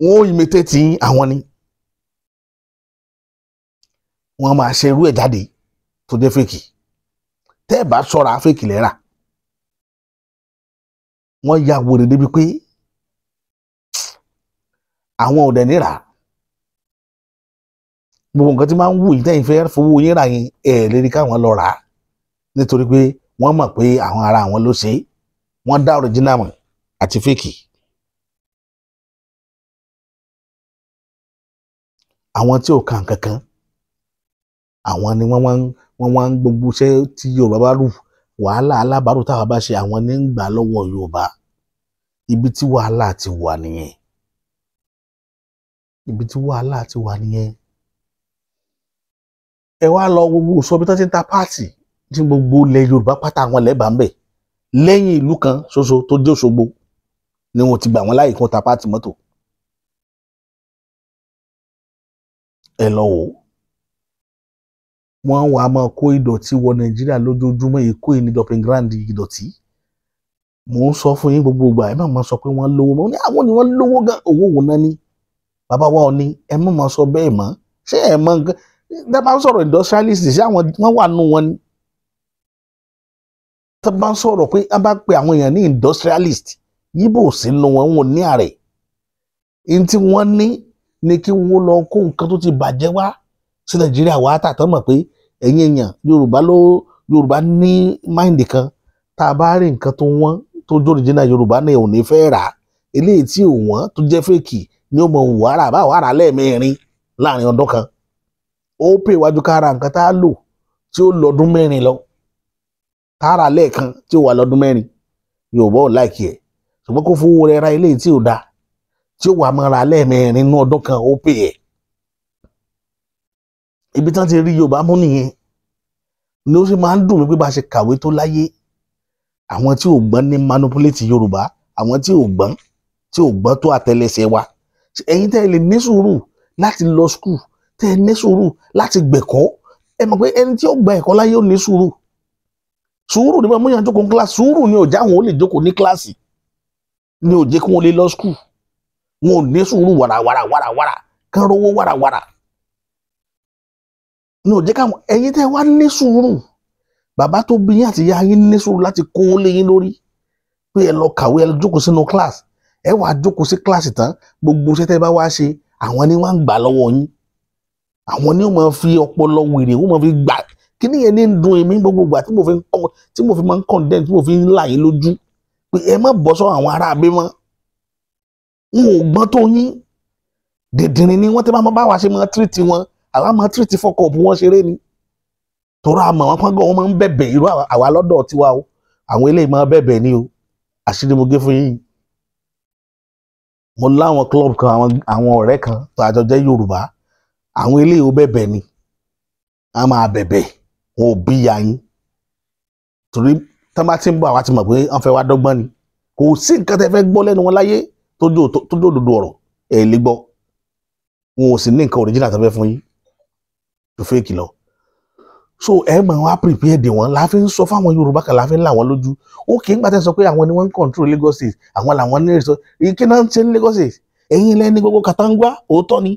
wọn ò imitate àwọn ni wọn máa ṣe irú ẹ̀ jáde tó jẹ́ fake. Tẹ́ ẹ bá ṣọ́ra fake lẹ́ra wọ́n ya wèrè débi pé àwọn ò dẹ̀ níra gbogbo nǹkan tí máa ń wù yín tẹ́yìn fẹ́ fowó yín rà yín ẹ̀ lè rí káwọn lọ rà á nítorí pé wọ́n mọ̀ pé àwọn ará àwọn ló ṣe é wọ́n dá original mọ̀ àti fake. Àwọn tí ò kàn kankan àwọn ni wọ́n wá ń gbogbo iṣẹ́ tí Yorùbá bá rù wàhálà alábàárù táwa bá ṣe àwọn ní ń gbà lọ́wọ́ Yorùbá. Ibi tí wàhálà ti wà nìyẹn. Ibi tí wàhálà ti wà nìyẹn. Ẹ wá lọ gbogbo sọbi tó ti ń ta páàtì tí gbogbo ilẹ̀ Yorùbá pátá àwọn lẹ́bàá ń bẹ̀ lẹ́yìn ìlú kan ṣoṣo tó jẹ́ Òṣogbo ni wọn ti gbà wọ́n láyè kí wọ́n ta páàtì mọ́tò. Ẹ lọ wò ó wọ́n wàá máa kó ìdọ̀tí wọ Nàìjíríà lójoojúmọ́ èkó yìí ní dumping ground ìdọ̀tí. Mò ń sọ fún yín gbogbo ìgbà ẹ má máa sọ pé wọ́n lówó mọ́ ní àwọn ni wọ́n lówó gan owó wò náà ní bàbá wa ò ní ẹ má máa sọ bẹ́ẹ̀ mọ́ ṣé ẹ mọ nǹkan dábàá ń sọ̀rọ̀ industrialist ṣé àwọn wọ́n wà nù wọn ni. Tá bá ń sọ̀rọ̀ pé a bá pe àwọn èèyàn ní industrialist yíbò sínú wọn wọn ní ààrẹ ní tí wọ́n ní ni kí wọ́n lọ kó nǹkan tó ti bàjẹ́ wá sí Nàìjíríà wá tàtọ́ mọ̀ pé ẹ̀yin èèyàn Yorùbá ní máìndì kan tá a bá rí nǹkan tó wọ́n tó jó original Yorùbá náà ò ní fẹ́ rà eléyìí tí ò wọ́n tó jẹ́ fèkì ni ó mọ wàrà bá wàrà lẹ́ẹ̀mẹ́rin láàrin ọdún kan ó pè wájú ká ra nǹkan tá a lò tí ó lọ́dún mẹ́rin lọ tá a rà lẹ́ẹ̀kan tí ó wà lọ́dún mẹ́rin Yorùbá ò láìkì ẹ̀ ṣùgbọ́n kó fowó rẹ̀ ra eléyìí tí ò da tí ó wà mọ́ ra lẹ́ẹ̀mẹ́rin nínú ọdún kan ó pè ẹ̀. Ibi tí wọ́n ti rí Yorùbá mú nìyẹn ni ó sì máa ń dùn mí pé bá a ṣe kàwé tó láyé àwọn tí ò gbọ́n ní manipulate Yorùbá àwọn tí ò gbọ́n tó àtẹlẹsẹ̀ wa. Ẹ̀yin tẹ́ ẹ lè ní sùúrù láti lọ skul tẹ́ ẹ ní sùúrù láti gbẹ̀kọ́ ẹ mọ̀ pé ẹni tí ó gba ẹ̀kọ́ láyé ó ní sùúrù ni wọ́n mú yàn jókòó ní kíláàsì sùúrù ni ò já wọn ó lè jókòó ní kíláàsì ni ò jẹ́ kí wọ́n lè lọ skul wọn ò ní sùúrù wàrà kán rówó wàrà ní ò jẹ́ káwọn ẹ̀yin tẹ́ wá ní sùúrù bàbá tó bí yín àti ìyá yín ní sùúrù láti kó lé yín lórí pé ẹ lọ kàwé ẹ lọ jókòó sínú kíláàsì ẹ wàá jókòó sí kíláàsì tán gbogbo iṣẹ́ tẹ́ bá wá ṣe àwọn ni wọ́n ń gbà lọ́wọ́ yín àwọn ni wọ́n máa fi ọpọlọ wèrè wọ́n máa fi gbà kí nìyẹn ní dùn èmi gbogbo ìgbà tí mo fi máa ń condemn tí mo fi ń là yín lójú pé ẹ má bọ́ sọ àwọn ará abẹ́ mọ́ n ò gbọ́n tó yín dèdìrín ni wọ́n tẹ́ bá wá ṣe máa tírìtì wọn àwa máa tírìtì fọkọ̀ ọ̀bù wọn ṣeré ni tọ́ra àmọ́ wọn pọ́n gan wọn máa ń bẹ̀bẹ̀ irú àwa lọ́dọ̀ tiwa o àwọn eléyìí máa bẹ̀bẹ̀ ni o àṣírí mo gé fún yín. Mo láwọn club kan àwọn ọ̀rẹ́ kan tó àjọ jẹ́ Yorùbá àwọn eléyìí ó bẹ̀bẹ̀ ni a máa bẹ̀bẹ̀ wọn ò bí ya yín torí tá bá ti ń bọ̀ àwa ti mọ̀ pé wọ́n fẹ́ wá dọ́gbọ́n ni kò sí nǹkan tẹ́ fẹ́ gbọ́ lẹ́nu wọn láyé tó jó òdodo ọ̀rọ̀ ẹ̀ lè gbọ́ wọn ò sì ní nǹkan original tó fẹ́ fún yín tó fake lọ. So ẹ mọ̀ wá prepare dè wọ́n la fi ń sọ fáwọn Yorùbá kan la fi ń là wọ́n lójú ó kì í gbà tẹ́ sọ pé àwọn ni wọ́n ń control Lagos State àwọn làwọn ní ìrìnsọ ike náà ń ṣe ní Lagos State ẹ̀yin lẹ́ni gbogbo Katangwa òótọ́ ni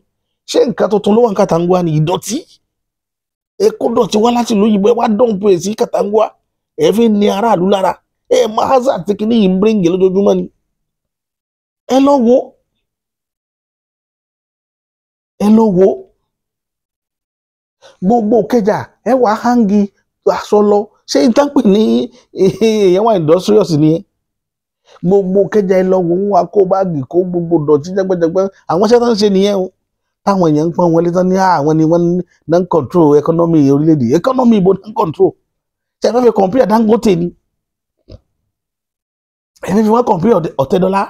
ṣé nǹkan tuntun ló wà ní Katangwa ni ìdọ̀tí èkó dọ̀tí wá láti lóyìnbó ẹ wá dọ̀npù ẹ̀ sí Katangwa ẹ fi ní aráàlú lára ẹ máa hazard tí kìíní yìí ń bíríngì lójoojúmọ́ ni ẹ lọ wo gbogbo Ìkẹjà ẹ wà hangi aṣọ lọ ṣé ìtànpè ní èèyàn wà industrious ni gbogbo kẹjà ẹ lọ wò wọn wá kó báàgì kó gbogbo dọ̀tí jẹgbẹjẹgbẹ àwọn iṣẹ́ tó ń ṣe nìyẹn o táwọn èèyàn ń pọ́n wọlé tán ní àwọn ni wọ́n náà ń control economy orílẹ̀-èdè economy ibo náà ń control ṣe fẹ́ fi compare Dangote ni ẹ fẹ́ fi wọ́n compare Ọ̀tẹ́dọ́lá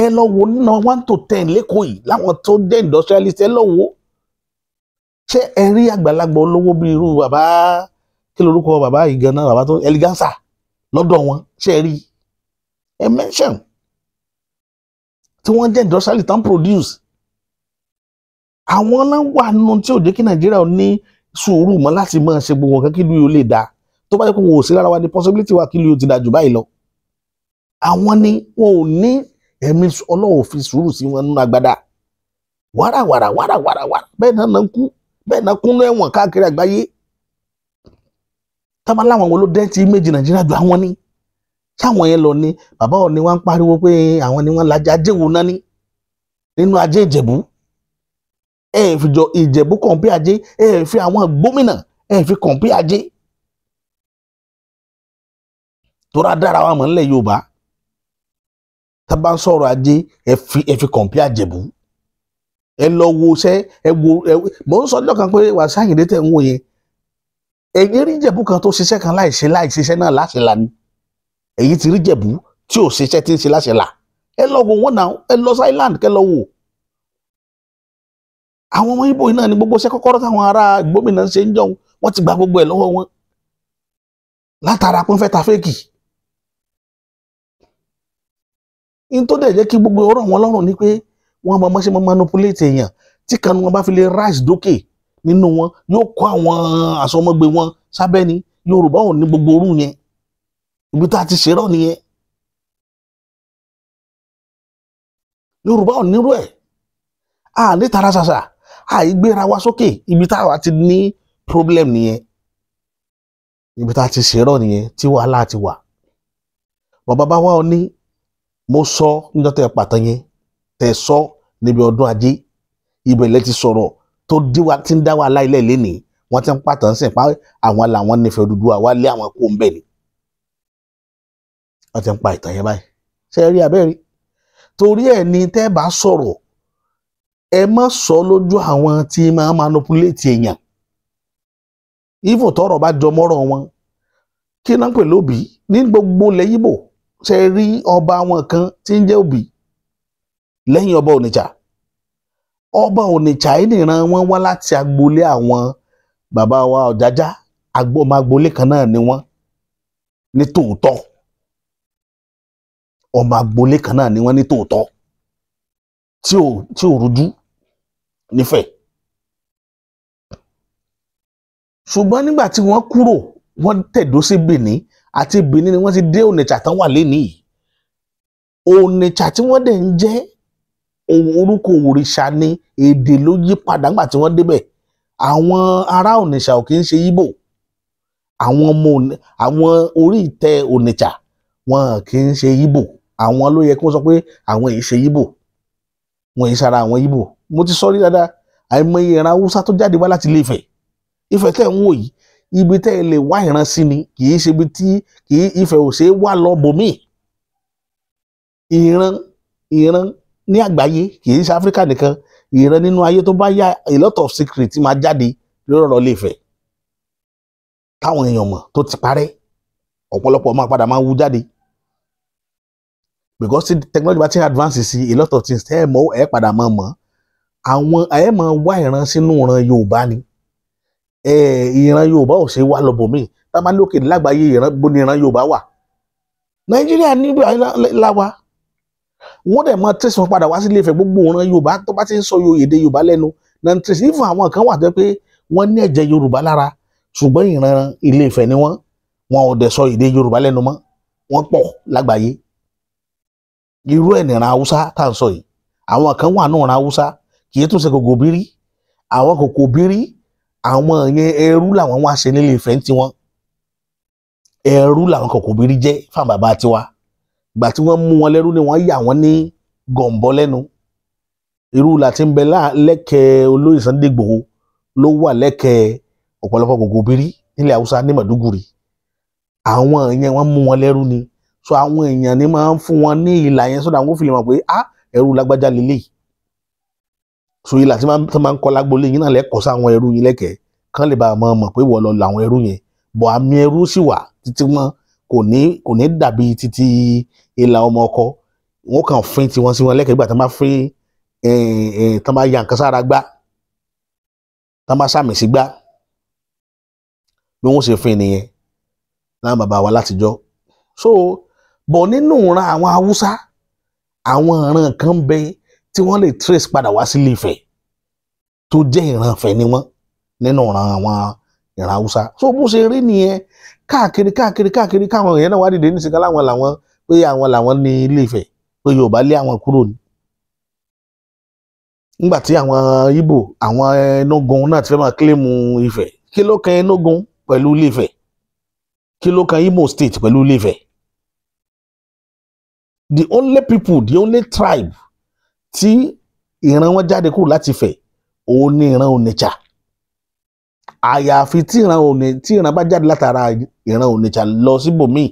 ẹ lọ wo nínú 1 to 10 lẹ́kọ̀ọ́ yìí láwọn tó jẹ́ industrialist ẹ lọ wo ṣé ẹ rí àgbàlagbà olówó bíi irú bàbá kí lorúkọ bàbá yìí gan-an bàbá tó Eleganza lọ́dọ̀ wọn ṣé ẹ rí ẹ mention tí wọ́n jẹ́ industrialist tán produce àwọn náà wà nínú tí ò jẹ́ kí Nàìjíríà ní sùúrù mọ́ láti máa ṣe gbogbo nǹkan kí ìlú yóò lè dáa tó bá yẹ kó wò sí lára wa ní possibility wa kí ìlú yóò ti dáa jù báyìí lọ àwọn ni wọn ò ní ẹ̀mí Ọlọ́run fi sùúrù sí wọn nínú agbádá wàràwàrà bẹ́ẹ̀ náà kú bẹ́ẹ̀ náà kúnú ẹ̀wọ̀n káàkiri àgbáyé tábà láwọn olódẹ́ntì méjì Nàìjíríà ju àwọn ní táwọn yẹn lọ ní bàbá ọ̀ ni wọ́n ń pariwo pé àwọn ni wọ́n lajà ajéwu náà ní nínú ajé Ìjẹ̀bú ẹ fi jọ Ìjẹ̀bú kọ̀ǹpé ajé ẹ fi àwọn gómìnà ẹ fi kọ̀ǹpé ajé tó rà dára wa mọ̀ nílẹ̀ Yorùbá tábà ń sọ̀rọ̀ ajé ẹ fi kọ̀ǹpé Àjẹ̀bú ẹ lọ wo iṣẹ́ ẹ wo mò ń sọ ọjọ́ kan pé Wasiu Ayinde tẹ̀ ń wò yẹn èyí rí Ìjẹ̀bú kan tó ṣiṣẹ́ kan láìṣiṣẹ́ náà láṣẹ là ní èyí ti rí Ìjẹ̀bú tí ò ṣiṣẹ́ tí ń ṣe láṣẹ là ẹ lọ wo wọn náà ẹ lọ sí island kẹ lọ wò àwọn ọmọ Ìgbò náà ní gbogbo iṣẹ́ kọ́kọ́rọ́ táwọn ará gómìnà ṣe ń jọun wọ́n ti gba gbogbo ẹ̀ lọ́wọ́ wọn látara pé ń fẹ́ ta fẹ́ẹ̀kì in tó dẹ̀ jẹ́ kí gbogbo ọ̀rọ̀ wọn lọ́rùn ni pé wọ́n máa ṣe máa manipulate èèyàn tí kan wọn bá fi lè rise dókè nínú wọn yóò kó àwọn àsọmọgbé wọn sábẹ́ ni Yorùbá ò ní gbogbo orú yẹn ibi tá a ti ṣèrọ nìyẹn Yorùbá ò nírú ẹ̀ a ní tara ṣàṣà àìgbéra wa sókè ibi tá a ti ní problem nìyẹn ibi tá a ti ṣèrọ nìyẹn tí wàhálà ti wà bàbá bá wà ó ní mo sọ níjọ́ tẹ́ pàtàn yẹn tẹ́ sọ níbi ọdún ajé ibẹ̀lẹ̀ ti sọ̀rọ̀ tó ti ń dá wàhálà ilẹ̀ lénìí wọ́n ti ń pàtàn sìn pa àwọn làwọn nífẹ̀ẹ́ Odùduwà wá lé àwọn kó ń bẹ̀ ni wọ́n ti ń pa ìtàn yẹn báyìí ṣe rí abẹ́rí torí ẹ̀ ní tẹ́ bá sọ̀rọ̀ ẹ má sọ lójú àwọn tí máa manipulate èèyàn even tọ́rọ̀ bá jọ mọ́rọ̀ wọn kí náà pè lóbì ní gbogbo ilẹ̀ Ìgbò ṣe rí ọba wọn kan tí ń jẹ́ Òbí lẹ́yìn ọba Onitsha yìí nìran wọn wá láti agboolé àwọn bàbá wa Ọ̀jájá ọmọ agboolé kan náà ni wọ́n ní tòótọ́ ọmọ agboolé kan náà ni wọ́n ní tòótọ́ tí ò rújú nífẹ̀ẹ́ ṣùgbọ́n nígbà tí wọ́n kúrò wọ́n tẹ̀dó sí Benin àti Benin ni wọ́n ti dé Onitsha tán wà lénìí Onitsha tí wọ́n dẹ̀ ń jẹ́ orúkọ òrìṣà ni èdè ló yí padà nígbà tí wọ́n débẹ̀ àwọn ará Onitsha ò kì í ṣe Ìgbò àwọn orí ìtẹ́ Onitsha wọn kì í ṣe Ìgbò àwọn ló yẹ kí wọ́n sọ pé àwọn èyí ṣe Ìgbò wọn èyí sára àwọn Ìgbò mo ti sọ rí dáadáa àìmọye ìran Haúsá tó jáde wá láti Ilé-Ifẹ̀ Ifẹ̀ tẹ̀ ń wò yìí ibi tẹ́ ẹ lè wá ìran sí ni kì í ṣe ibi tí Ifẹ̀ ò ṣe é wà lọ bòmíì ìran ní àgbáyé kì í ṣe Áfíríkà nìkan ìran nínú ayé tó bá yá a lot of secret máa jáde lórí ọ̀rọ̀ Ilé-Ifẹ̀ táwọn èèyàn mọ̀ tó ti parẹ́ ọ̀pọ̀lọpọ̀ máa padà máa wú jáde because the technology bá ti advance sí a lot of things tẹ́ ẹ mọ̀ ẹ padà máa mọ̀ àwọn ẹ máa wá ìran sínú ìran Yorùbá ni ìran Yorùbá ò ṣe wá lọ́bọ̀mí tá a máa lókè lágbàáyé bó ni ìran Yorùbá wà Nàìjíríà níbi láwa wọ́n dẹ̀ máa tẹ̀sán padà wá sí Ilé-Ifẹ̀ gbogbo ìran Yorùbá tó bá ti ń sọ èdè Yorùbá lẹ́nu náà ń tẹ̀sán ìfún àwọn kan wà tó pé wọ́n ní ẹ̀jẹ̀ Yorùbá lára ṣùgbọ́n ìran Ilé-Ifẹ̀ ni wọ́n ò dẹ̀ sọ èdè Yorùbá lẹ́nu mọ́ wọ́n pọ̀ lágbàáyé irú ẹ̀ nìran Haúsá tá à ń sọ yìí àwọn kan wà náà ran Haúsá kì í tún ṣe kòkò bírí àwọn kòkò bírí àwọn yẹn ẹrú làwọn wá ṣe nílé Ifẹ̀ tí wọ́n ẹrú làwọn kòkò bírí jẹ́ fáwọn bàbá tiwa ìgbà tí wọ́n mú wọn lẹ́rú ni wọ́n yà wọ́n ní gọ̀ǹbọ́ lẹ́nu irú láti ń bẹ lẹ́kẹ̀ẹ́ olóyè Sunday Igboho ló wà lẹ́kẹ̀ẹ́ ọ̀pọ̀lọpọ̀ kòkò bírí nílẹ̀ Haúsá ní Màdúgùrí àwọn èèyàn wọn mú wọn lẹ́rú ni so àwọn èèyàn ni máa ń fún wọn ní ìlà yẹn sódà wọn fi lè mọ̀ pé ẹrú lágbájá lélẹ̀ so ìlà tí wọ́n máa ń kọ́ lágbolé yín náà lẹ́kọ̀ọ́ sí àwọn ẹrú yín lẹ́kẹ̀ẹ́ kán lè bá a mọ̀ pé wọ́n lọ làwọn ẹrú yẹn bọ̀ àmì ẹrú sì wà títí wọn kò ní dàbí títí ìlà ọmọ ọkọ wọn kàn fín tiwọn sí wọn lẹ́kẹ̀ẹ́ ìgbà tí wọ́n bá fín tí wọ́n bá ya nǹkan sára gbá tí wọ́n bá sàmì sí gbá bí wọ́n ṣe fín nìyẹn láwọn bàbá wa látijọ́ so bọ̀ nínú ìran àwọn haúsá àwọn ìran kan bẹ tí wọ́n lè trace padà wá sí Ilé-Ifẹ̀ tó jẹ́ ìran Ifẹ̀ ni wọ́n nínú ìran àwọn ìran haúsá so bó ṣe rí nìyẹn káàkiri káwọn èèyàn náà wá dìde ní sìkà láwọn làwọn pé àwọn làwọn ní Ilé-Ifẹ̀ pé Yorùbá lé àwọn kúrò ní nígbà tí àwọn Ìgbò àwọn Enugu náà ti fẹ́ máa kílèmù Ifẹ̀ kí ló kan Enugu pẹ̀lú Ilé-Ifẹ̀ kí ló kan Imo State pẹ̀lú Ilé-Ifẹ̀ the only people the only tribe tí ìran wọn jáde kúrò láti Ifẹ̀ òun ní ìran Onitsha àyàfi tí ìran bá jáde látara ìran Onitsha lọ síbòmíì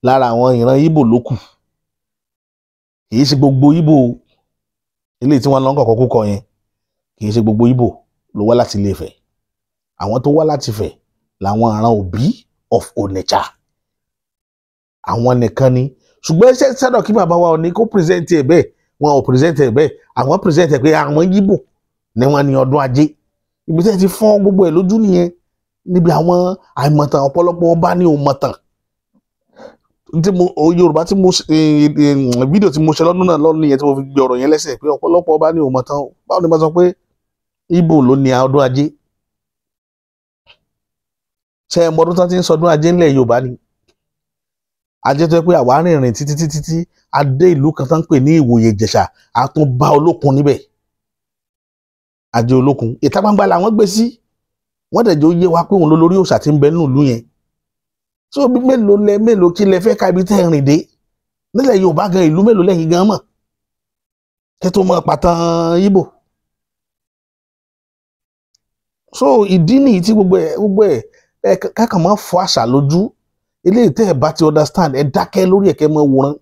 lára àwọn ìran Ìgbò ló kù kì í ṣe gbogbo Ìgbò eléyìí tí wọ́n lọ ń kọ̀kọ́ kúkọ yẹn kì í ṣe gbogbo Ìgbò ló wá láti Ilé-Ifẹ̀ àwọn tó wá láti Ifẹ̀ làwọn ìran Òbí of Onitsha àwọn nìkan ni ṣùgbọ́n ṣe sẹ́dọ̀ kí bàbá wa ò ní kó pírẹsẹ̀ntì ẹ̀ bẹ́ẹ̀ wọn ò pírẹsẹ̀ntì ẹ̀ bẹ́ẹ̀ àwọn pírẹsẹ̀ntì ẹ̀ pé àwọn Ìgbò ni wọ́n ní ọdún ajé ibi tẹ́ ti fọ́n gbogbo ẹ̀ lójú nìyẹn níbi àwọn àìmọ̀tàn ọ̀pọ̀lọpọ̀ ọba ní òmọ̀tàn Yorùbá tí mo fídíò tí mo ṣe lọ́dún náà lọ́dún yẹn tí mo fi gbé ọ̀rọ̀ yẹn lẹ́sẹ̀ pé ọ̀pọ̀lọpọ̀ ọba ní òmọ̀tàn báwo ni bá sọ pé Ìgbò ló ní ọdún ajé ṣe ẹ̀ mọ́dún tán ti ń sọdún ajé ńlẹ̀ Yorùbá ni ajé tó yẹ pé àwa rìnrìn títí adé ìlú kan tán ń pè ní Ìwòye Ìjẹ̀ṣà a tún bá Olókun níbẹ̀ ajé Olókun ìta gbangba làwọn gbé sí wọ́n dẹ̀ jẹ́ ó yé wa pé òun ló lórí òòṣà tí ń bẹ nínú ìlú yẹn so bí mélòó kí lẹ fẹ́ ká ibi tẹ́ rìn dé nílẹ̀ Yorùbá gan ìlú mélòó lẹ́yìn gan mọ̀ kí tó mọ pàtàn Ìgbò so ìdí nìyí tí gbogbo ẹ̀ kákan máa fọ àṣà lójú eléyìí tẹ́ ẹ̀ bá ti understand ẹ dákẹ́ lórí ẹ̀kẹ́ mọ́ wòran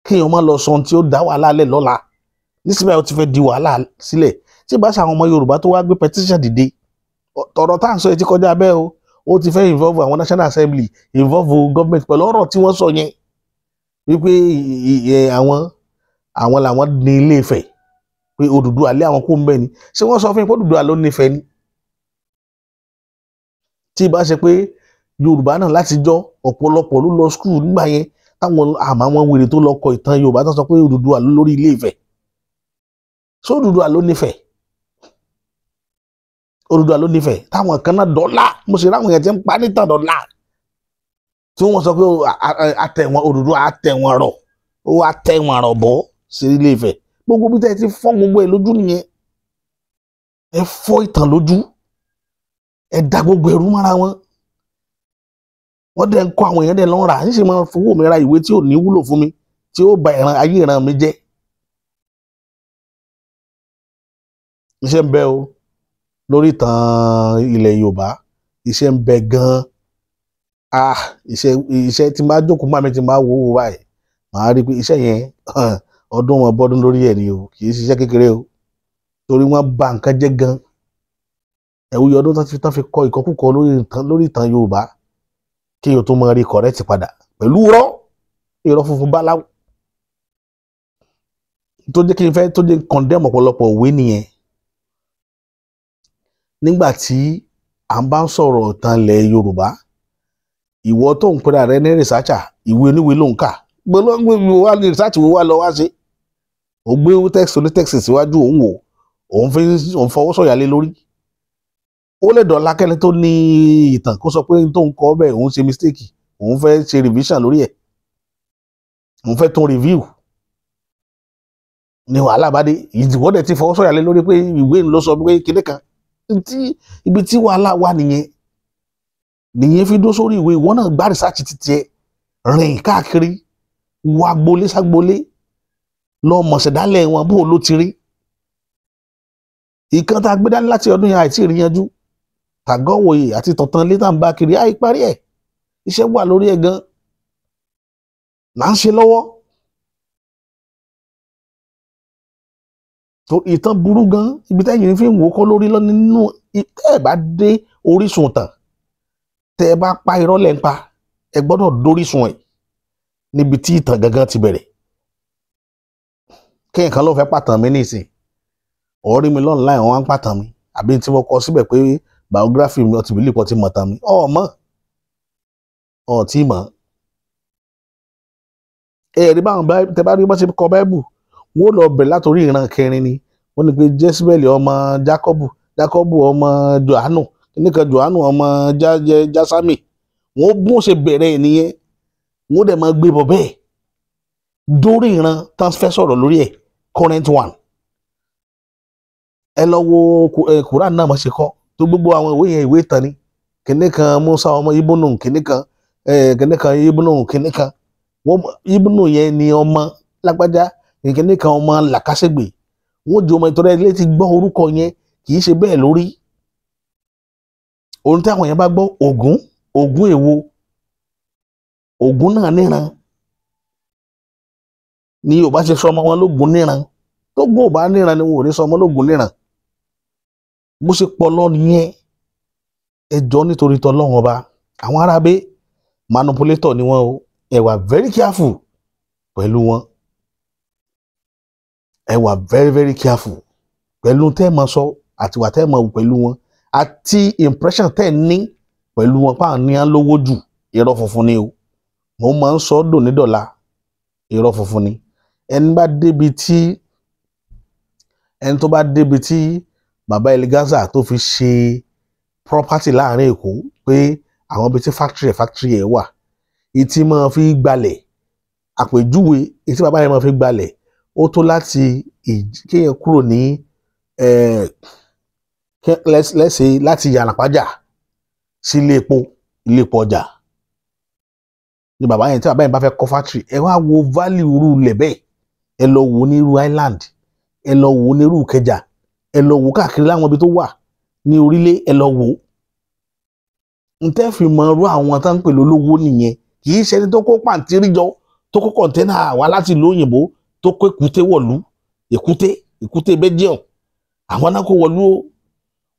kéèyàn má lọ sọ ohun tí ó dá wàhálà lẹ̀ lọ́la nísìnyí ó ti fẹ́ di wàhálà sílẹ̀ tí ìbá ṣàwọn ọmọ Yorùbá tó wá gbé petition dìde tọ̀rọ̀ tá à ń sọ yìí ti kọjá bẹ́ẹ̀ o ó ti fẹ́ involve àwọn National Assembly involve government pẹ̀lú ọ̀rọ̀ tí wọ́n sọ yẹn wípé àwọn làwọn ní Ilé-Ifẹ̀ pé Odùduwà lé àwọn kó ń bẹ ni ṣé wọ́n sọ fún yín pé Odùduwà ló nífẹ̀ẹ́ ni tí ìbá ṣe pé Yorùbá náà láti jọ ọ̀pọ̀lọpọ̀ ló lọ skul nígbà yẹn táwọn àmọ́ àwọn wèrè tó lọ kọ ìtàn Yorùbá tó sọ pé Odùduwà ló lórí Ilé-Ifẹ̀ ṣé Odùduwà ló nífẹ̀ẹ́ Odùduwà ló nífẹ̀ẹ́ táwọn kan náà dọ́là mo ṣe ráwọn yẹn ti ń pa nítàn dọ́là tí wọ́n sọ pé àtẹ̀wọ̀n Odùduwà àtẹ̀wọ̀n rọ̀ ó àtẹ̀wọ̀n rọ̀ bọ́ sí Ilé-Ifẹ̀ gbogbo bí tẹ́ ti fọ́ gbogbo ẹ̀ lójú nìyẹn ẹ fọ́ ìtàn lójú ẹ dá gbogbo ẹrú mọ́ra wọn wọ́n dẹ̀ ń kọ́ àwọn èèyàn dẹ̀ lọ́n rà níṣẹ́ máa fowó mi ra ìwé tí ò ní wúlò fún mi tí ó ba ayé ìran mi jẹ́ iṣẹ́ ń bẹ o lórí ìtàn ilẹ̀ Yorùbá iṣẹ́ ń bẹ gan-an iṣẹ́ tí máa jókòó máa mi ti máa wò ó báyìí màá rí i pé iṣẹ́ yẹn ọdún wọn bọ́dún lórí ẹ̀ ni o kì í ṣiṣẹ́ kékeré o torí wọ́n bà nǹkan jẹ́ gan ẹ̀wúyọ ọdún tán fi kọ ìkọkúkọ lórí ìtàn Yorùbá kí o tó mọ rí kọ̀rẹ́tì padà pẹ̀lú irọ́ funfun báláwo tó jẹ́ kí n fẹ́ tó jẹ́ condemn ọ̀pọ̀lọpọ̀ òwe nìyẹn nígbà tí à ń bá ń sọ̀rọ̀ ìtàn ilẹ̀ Yorùbá ìwọ tó ń pera rẹ ní researcher ìwé oníwèé ló ń kà gbọ́dọ̀ wá ní research wo wá lọ wá sí ó gbé text oní text síwájú òun wò òun fọwọ́ sọ̀yà lé lórí ó lè dọ̀la kẹ́ni tó ní ìtàn kó sọ pé tó ń kọ́ bẹ́ẹ̀ òun ṣe mistake òun fẹ́ ṣe revision lórí ẹ̀ òun fẹ́ tún review ní wàhálà bá dé ìdìwọ́dẹ̀ ti fọwọ́ sọ̀yà lé lórí pé ìwé ló sọ pé kíní kan ibi tí wàhálà wà nìyẹn fi dó sórí ìwé ìwọ náà gbá research ti tiẹ̀ rìn káàkiri wá gbolé ságbolé lọ mọ̀ṣẹ̀dálẹ̀ wọn bó ló ti rí ìkan tá a gbé dání láti ọdún yẹn àìtí ìrìyànjú tàgọ́wòye àti tọ̀tàn létà ń bá kiri àìparí ẹ̀ iṣẹ́ wà lórí ẹ̀ gan là ń ṣe lọ́wọ́. tó ìtàn burú gan ibi tẹ́yìn fi ń wò kọ́ lórí lọ nínú tẹ́ ẹ̀ bá dé orísun tàn tẹ́ ẹ bá pa irọ́ lẹ́ ń pa ẹ gbọ́dọ̀ dórísun ẹ̀ níbi tí ìtàn gangan ti bẹ̀rẹ̀. kí nǹkan ló fẹ́ pàtàn mi nísìn ọ̀rí mi lọ́nà wọn á ń pàtàn mi àbí tí wọ́n kọ síbẹ̀ pé biography mi ọtí bílípù ọtí mọ̀tàn mi ọtí mọ̀. ẹ̀rí báwọn tẹ bá rí bá ṣe kọ báíbù wọn ò lọ bẹ̀rẹ̀ látòrí ìran kẹrin ni wọ́n ní pé jésìbẹ́lì ọmọ jákọ́bù ọmọ johannu nìkan johannu ọmọ jásami wọn bó ṣe bẹ̀rẹ̀ nìyẹn wọn dẹ̀ máa gbé bọ̀ bẹ́ẹ̀ dórí ìran tán fẹ́ sọ̀rọ̀ lórí ẹ̀ current one. ẹ lọ wo Quran náà mo ṣe kọ tó gbogbo àwọn ìwé yẹn ìwé ìtàn ni kìnìkan Musa ọmọ ibùnú kìnìkan ibùnú kìnìkan ibùnú yẹn ni ọmọ lágbájá kìnìkan ọmọ làkàṣègbè wọn jẹ ọmọ ìtọ́rẹ́ ilé ti gbọ́ orúkọ yẹn kì í ṣe bẹ́ẹ̀ lórí. ohun tí àwọn yẹn bá gbọ́ Ògún èwo Ògún náà níran ni Yorùbá ṣe sọ ọmọ wọn lógún níran tó gbọ́ ò bá níran ni wọn ò ní sọ ọmọ lógún níran bó ṣe pọ̀ lọ nìyẹn. ẹjọ́ nítorí tọ́lọ́run ọba àwọn arábẹ́ manipulator ni wọ́n o ẹ wà very careful pẹ̀lú wọn ẹ wà very very careful pẹ̀lú tẹ́ ẹ máa sọ àtiwà tẹ́ ẹ máa wù pẹ̀lú wọn àti impression tẹ́ ẹ ní pẹ̀lú wọn pa ní à ń lówó jù irọ́ funfun ni o mo máa ń sọ ọ́ dòní dọ̀la irọ́ funfun ni. ẹni tó bá débi tí bàbá Eleganza tó fi ṣe property láàrin Èkó pé àwọn ibi tí factory ẹ̀ wà ìtì máa fi gbalẹ̀ àpèjúwe ìtì bàbá yẹn máa fi gbalẹ̀ ó tó láti kéèyàn kúrò ní lẹ́sẹ̀ láti Yànàpájà sí ilé epo ọjà ni bàbá yẹn tí bàbá yẹn bá fẹ́ kọ́ factory ẹ wá wo value irú ilẹ̀ bẹ́ẹ̀ ẹ lọ wò ní irú island ẹ lọ wò ní irú Ìkẹjà ẹ lọ wò káàkiri láwọn ibi tó wà ní orílẹ̀ ẹ lọ wò. n tẹ́ fi mọ irú àwọn tó ń pè lólówó nìyẹn kì í ṣe ẹni tó kó pàǹtírí jọ tó kó kọ̀ǹtẹ́nà wá láti ìlú òyìnbó tó kó èkúté wọ̀lú èkúté Belgium àwọn náà kó wọ̀lú o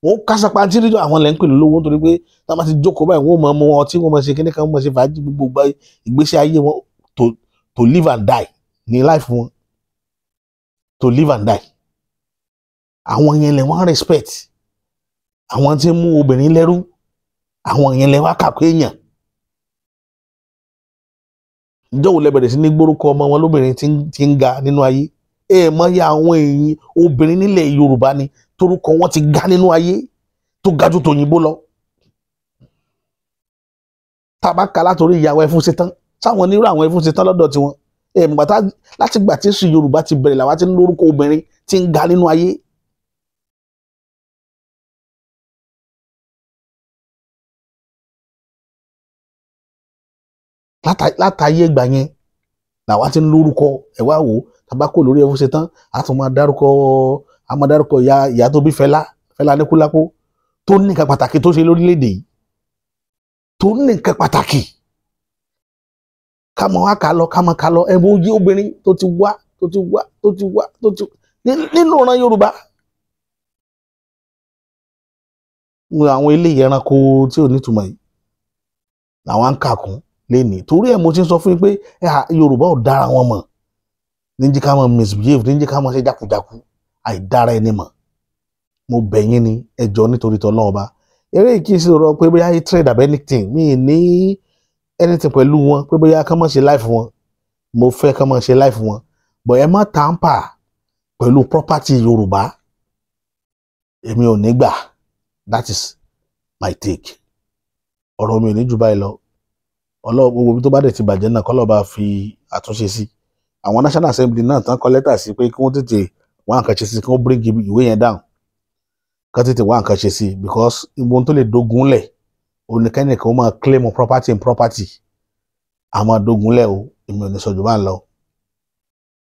wọn kásá pàǹtírí jọ àwọn lẹ́ ń pè lólówó nítorí pé tá a bá ti jókòó báyìí wọn mọ ọtí wọn mọ ṣe kíní kan wọn mọ ṣe fàájì gbogbo ìgbésí ayé wọn to live and die ní life wọn to live and die. àwọn yẹn lè wọ́n respect àwọn tí ń mú obìnrin lẹ́rú àwọn yẹn lè wá kàkó èèyàn. ìjọ́ wo lẹ bẹ̀rẹ̀ sí ní gbórúkọ ọmọ wọn lóbìnrin tí ń ga nínú ayé mọ ya àwọn èèyàn obìnrin nílẹ̀ Yorùbá ni torúkọ wọn ti ga nínú ayé tó ga jù tòyìnbó lọ. tàbá kà látòrí ìyàwó Ẹfúnṣetán sáwọn onírú àwọn Ẹfúnṣetán lọ́dọ̀ tiwọn mọ̀gbàtà láti gbà tí èsì Yorùbá ti bẹ̀rẹ̀ làwọn ti ń lórúkọ obìnrin tí ń ga nínú ayé. látàyè ìgbà yẹn làwọn ti ń lórúkọ ẹ wá wò tabako lórí Ẹfúnṣetán a tún máa dárúkọ ìyá tó bí Fẹlá Aníkúlápó tó ní nǹkan pàtàkì tó ṣe lórílẹ̀‐èdè yìí tó ní nǹkan pàtàkì ká mọ wá ká lọ ẹ wo yí obìnrin tó ti wá nínú ọ̀ràn Yorùbá. àwọn eléyìí ẹranko tí ò nítumọ̀ yìí làwọn ń kà kún lẹ́nìí torí ẹ̀ mo ti ń sọ fún yín pé Yorùbá ò dára wọn mọ̀ níjí ká mọ̀ misbehave níjí ká mọ̀ ṣe jákujàku àìdára ẹni mọ̀ mo bẹ̀ yín ni ẹ jọ̀ọ́ nítorí t'Ọlọ́run Ọba eré kì í ṣe ọ̀rọ̀ pé bóyá trade àbẹ́ anything mi ní anything pẹ̀lú wọn pé bóyá ká mọ̀ ṣe life wọn mo fẹ́ ká mọ̀ ṣe life wọn but ẹ má tamper pẹ̀lú property Yorùbá èmi ò ní gbà that is my take ọ̀rọ̀ mi ò ní jù báyìí lọ gbogbo tó bá dẹ̀ ti bàjẹ́ náà kọ́ lọ́ọ́ bá fi àtúnṣe sí àwọn National Assembly náà tán kọ lẹ́tà sí pé kí wọ́n tètè wá nǹkan ṣe sí kí wọ́n bring ìwé yẹn down kí wọ́n tètè wá nǹkan ṣe sí because ohun tó lè dogun lẹ̀ oníkẹ́nìkan ó máa claim property àmọ́ dogun lẹ̀ o èmi ò ní sọ jù bá ń lọ.